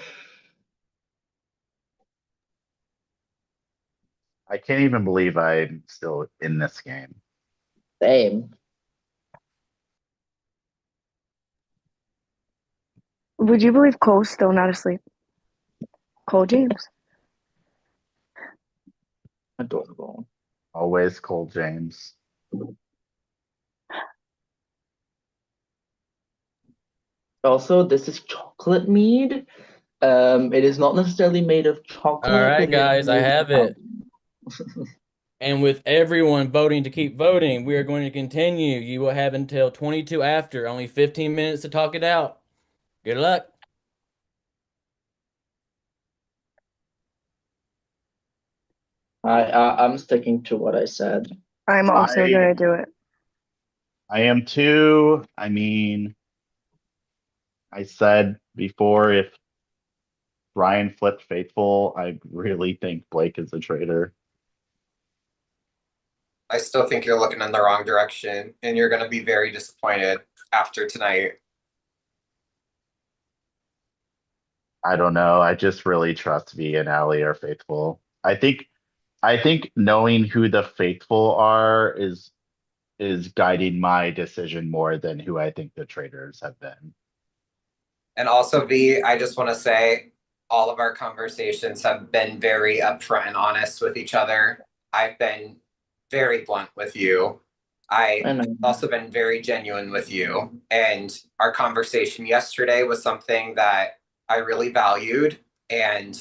I can't even believe I'm still in this game. Same. Would you believe Cole's still not asleep? Cole James. Adorable. Always Cole James. Also, this is chocolate mead. It is not necessarily made of All chocolate, right, but it guys, I is have it. And with everyone voting to keep voting, we are going to continue. You will have until 22 after, only 15 minutes to talk it out. Good luck. I'm sticking to what I said. I'm also I gonna do it. I am too. I mean, I said before if Ryan flipped faithful, I really think Blake is a traitor. I still think you're looking in the wrong direction, and you're going to be very disappointed after tonight. I don't know. I just really trust V and Ali are faithful. I think knowing who the faithful are is guiding my decision more than who I think the traitors have been. And also, V, I just want to say all of our conversations have been very upfront and honest with each other. I've been very blunt with you. I I've know. also been very genuine with you. And our conversation yesterday was something that I really valued. And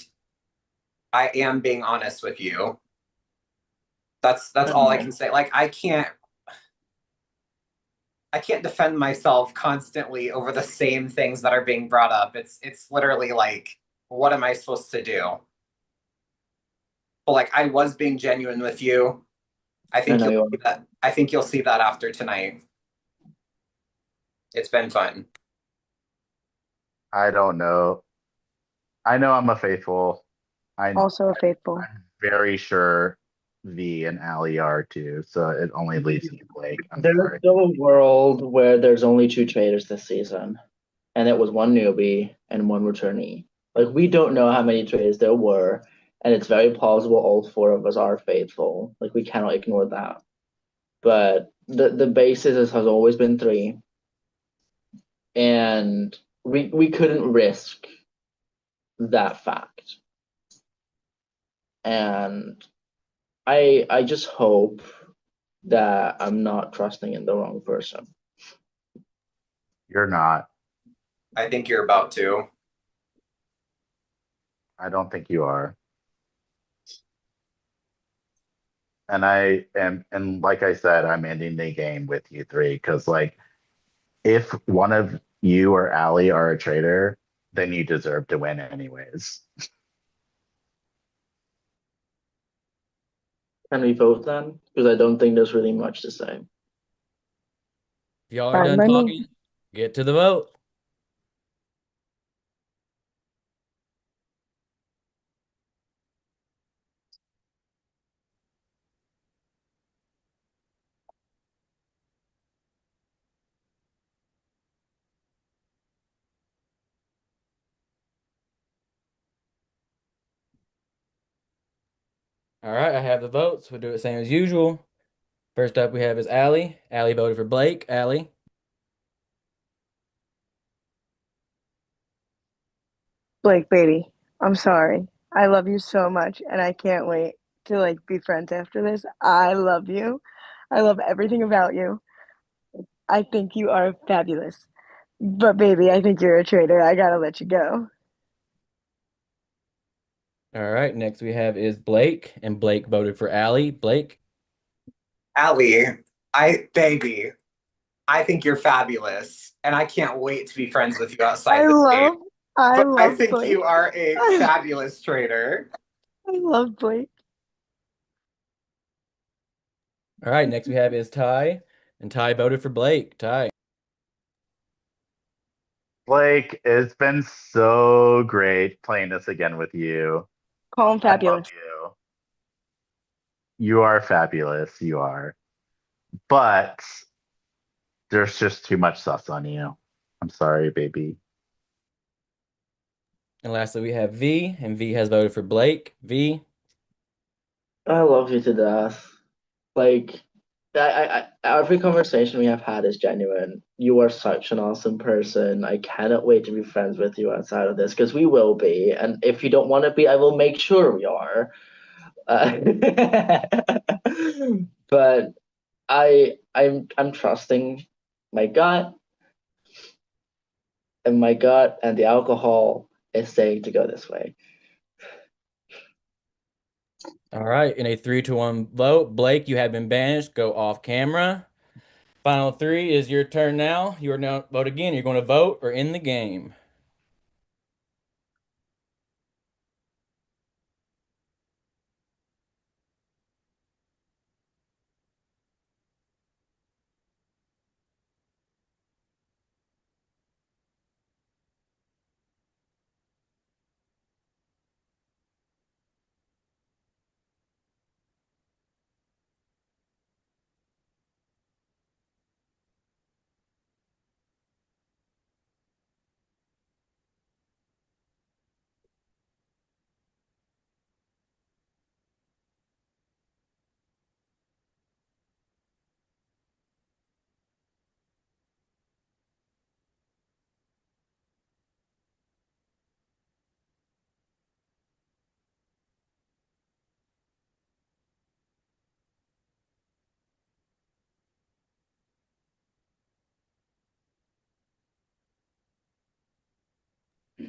I am being honest with you. That's I all I know. can say. Like I can't defend myself constantly over the same things that are being brought up. It's literally like, what am I supposed to do? But like I was being genuine with you. I I think know you'll you see that. I think you'll see that after tonight. It's been fun. I don't know. I know I'm a faithful. I'm Also faithful. very sure V and Ali are too. So it only leaves me Blake. I'm There's sorry. still a world where there's only two traders this season, and it was one newbie and one returnee. Like we don't know how many traders there were, and it's very plausible all four of us are faithful. Like we cannot ignore that. But the basis has always been three, and we couldn't risk that fact. And I just hope that I'm not trusting in the wrong person. You're not. I think you're about to. I don't think you are. And I am, and like I said, I'm ending the game with you three because, like, if one of you or Ali are a traitor, then you deserve to win anyways. Can we vote then? Because I don't think there's really much to say. If y'all are Fine done by me. talking, get to the vote. All right, I have the votes. We'll do it same as usual. First up, we have is Allie. Allie voted for Blake. Allie. Blake, baby, I'm sorry. I love you so much, and I can't wait to like be friends after this. I love you. I love everything about you. I think you are fabulous. But baby, I think you're a traitor. I gotta let you go. All right, next we have is Blake, and Blake voted for Allie. Blake. Allie, baby, I think you're fabulous, and I can't wait to be friends with you I outside the game. love, I But I love think Blake. you are a I fabulous traitor. love Blake. All right, next we have is Ty, and Ty voted for Blake. Ty. Blake, it's been so great playing this again with you. Call him I love fabulous. you. You are fabulous. You are. But there's just too much sauce on you. I'm sorry, baby. And lastly, we have V, and V has voted for Blake. V. I love you to death. Like, every conversation we have had is genuine. You are such an awesome person. I cannot wait to be friends with you outside of this because we will be. And if you don't want to be, I will make sure we are. Uh, but I'm trusting my gut, and my gut and the alcohol is saying to go this way. All right, in a 3-1 vote, Blake, you have been banished. Go off camera. Final three is your turn now. You are now vote again. You're going to vote or end the game.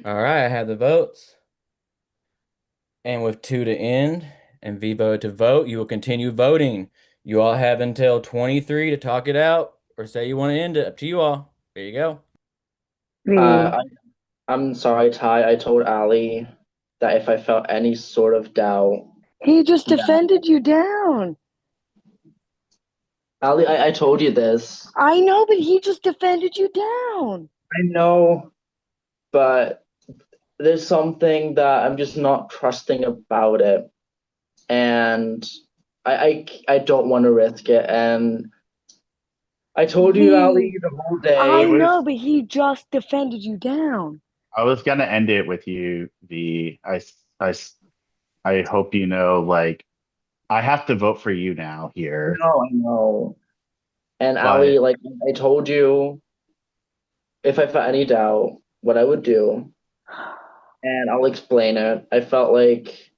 All right, I have the votes. And with two to end and V voted to vote, you will continue voting. You all have until 23 to talk it out or say you want to end it. Up to you all. There you go. V. Uh, I'm sorry, Ty. I told Ali that if I felt any sort of doubt, He just that defended you down. Ali, I told you this. I know, but he just defended you down. I know, but there's something that I'm just not trusting about it, and I don't want to risk it. And I told you, Ali, V. the whole I It day. know, was but he just defended you down. I was gonna end it with you, V. I hope you know, like, I have to vote for you now here. No, I know. And Ali, But like I told you, if I felt any doubt, what I would do, and I'll explain it. I felt like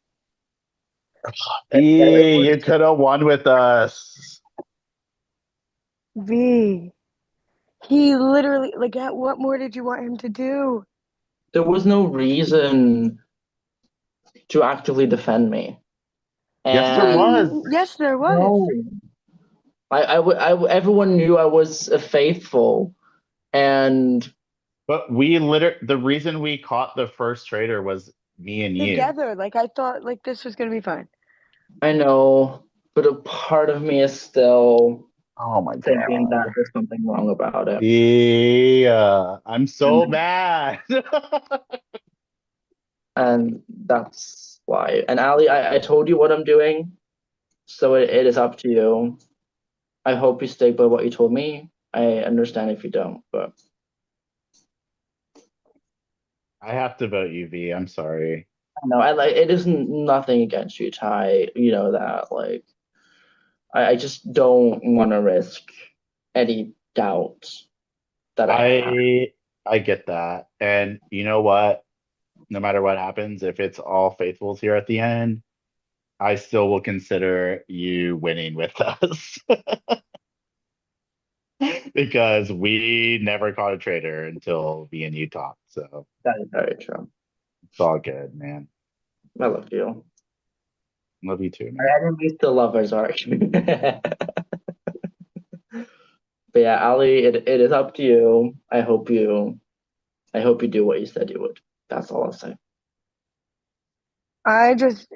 it V, was you could have won with us. V. He literally, like, what more did you want him to do? there was no reason to actively defend me. Yes, there was. Yes, there was. No, everyone knew I was faithful, and But the reason we caught the first traitor was me and you. Together, like, I thought, like, this was gonna be fine. I know, but a part of me is still Oh my thinking that God. there's something wrong about it. Yeah, I'm so And mad. that's why. And Ali, I told you what I'm doing, so it is up to you. I hope you stick by what you told me. I understand if you don't, but I have to vote you, V. I'm sorry. no, I like it isn't nothing against you, Ty. You know that. Like I just don't want to risk any doubt that I have. I I get that. And you know what? No matter what happens, if it's all faithfuls here at the end, I still will consider you winning with us because we never caught a traitor until me and you talked. So That is very true. it's all good, man. I love you. Love you too, Our man. enemies still lovers are. But yeah, Ali, it is up to you. I hope you do what you said you would. That's all I'll say. I just,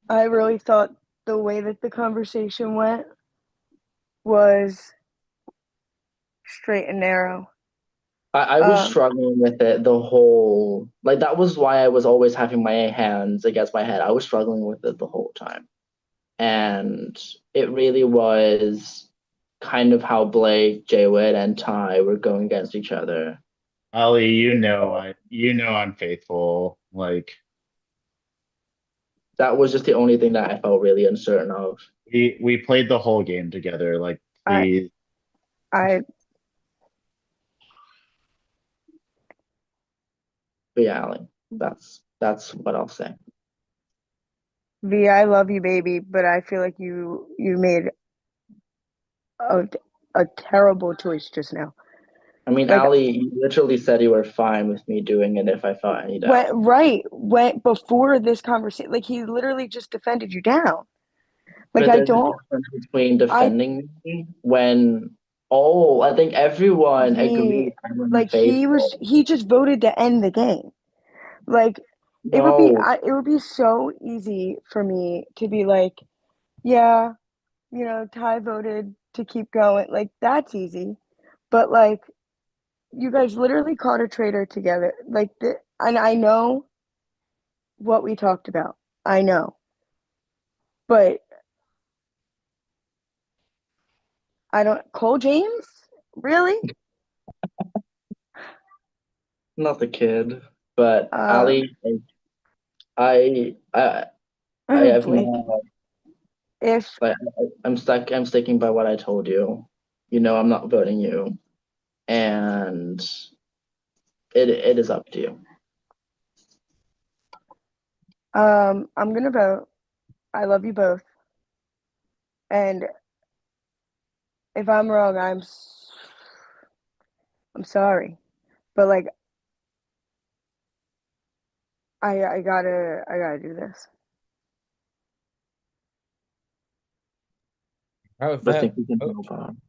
I really thought the way that the conversation went was straight and narrow. I was Um, struggling with it the whole like that was why I was always having my hands against my head. I was struggling with it the whole time. And it really was kind of how Blake, Jaywood, and Ty were going against each other. Ali, you know I'm faithful. Like That was just the only thing that I felt really uncertain of. we played the whole game together. Like I, please. I, But yeah, Ali, that's what I'll say. V, I love you, baby, but I feel like you made a a terrible choice just now. I mean, Like Ali, you literally said you were fine with me doing it if I felt any doubt. went before this conversation. Like he literally just defended you down. Like But I there's a don't. difference between I defending me when I think everyone agreed V I'm like unfaithful. he just voted to end the game. Like No, it would be so easy for me to be like, yeah, you know, Ty voted to keep going. Like that's easy. But like you guys literally caught a traitor together. And I know what we talked about. I know. But I don't Cole James? Really? not the kid, but Um Ali, I I I have Blake, not if like I'm stuck. I'm sticking by what I told you. You know, I'm not voting you, and it is up to you. I'm gonna vote. I love you both. And if I'm wrong, I'm sorry. But like I gotta do this. All right, with I think that, we can vote. move on.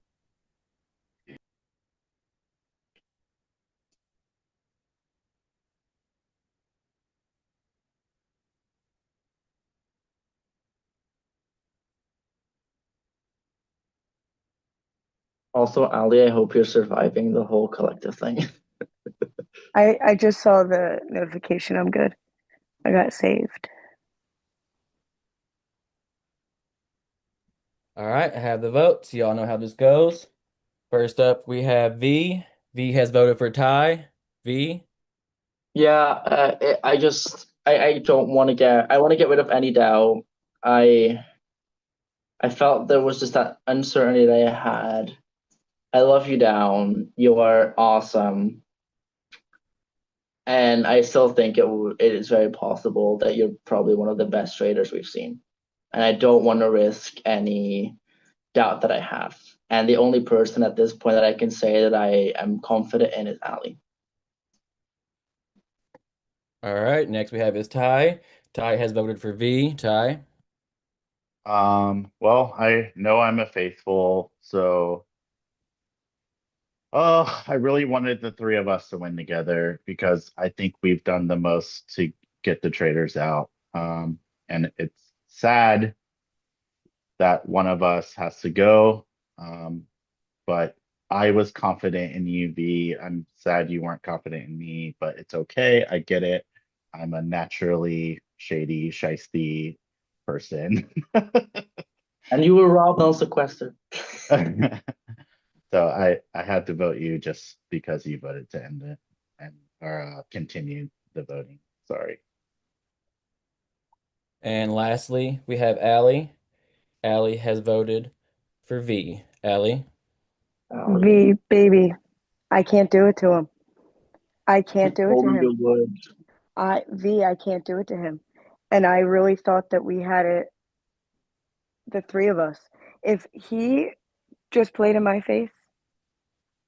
Also, Ali, I hope you're surviving the whole collective thing. I just saw the notification. I'm good. I got saved. All right, I have the votes. Y'all know how this goes. First up, we have V. V has voted for Ty. V. Yeah, I don't want to get I want to get rid of any doubt. I I felt there was just that uncertainty that I had. I love you down. You are awesome. And I still think it is very possible that you're probably one of the best traders we've seen. And I don't want to risk any doubt that I have. And the only person at this point that I can say that I am confident in is Ali. All right, next we have is Ty. Ty has voted for V. Ty. Well, I know I'm a faithful, so oh, I really wanted the three of us to win together because I think we've done the most to get the traders out. And it's sad that one of us has to go. Um, but I was confident in you, V. I'm sad you weren't confident in me, but it's okay. I get it. I'm a naturally shady, shisty person. And you were robbed on sequester. So I had to vote you just because you voted to end it and or continue the voting. Sorry. And lastly, we have Allie. Allie has voted for V. Allie. Ali, V baby, I can't do it to him. I you can't do it told to me him. you would. I can't do it to him. And I really thought that we had it, the three of us. If he just played in my face,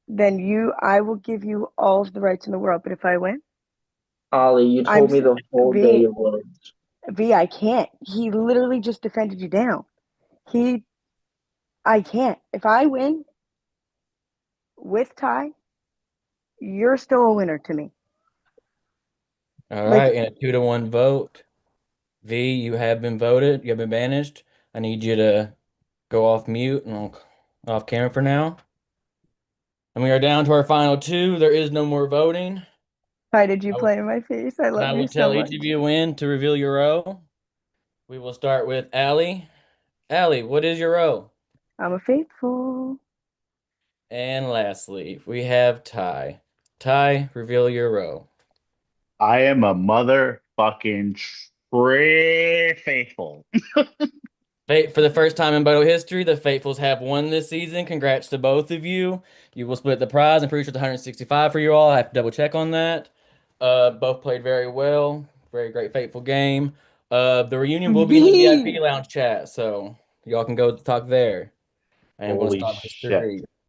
then I will give you all of the rights in the world. But if I win, Ali, you I'm told me the whole day V you would. I can't. He literally just defended you down. He I can't. If I win, with Ty, you're still a winner to me. All Like, right, and a 2-1 vote. V, you have been voted. You have been banished. I need you to go off mute and off camera for now. And we are down to our final two. There is no more voting. why did you I will, play in my face? I and love I you will so tell much. each of you when to reveal your row. We will start with Allie. Allie, what is your row? I'm a faithful. And lastly, we have Ty. Ty, reveal your row. I am a motherfucking faithful. Fate for the first time in Bodo history, the Faithfuls have won this season. Congrats to both of you. You will split the prize. I'm pretty sure it's 165 for you all. I have to double check on that. Both played very well. Very great Faithful game. The reunion will be in the VIP V. lounge chat, so y'all can go talk there. And we'll Holy stop this shit. streak.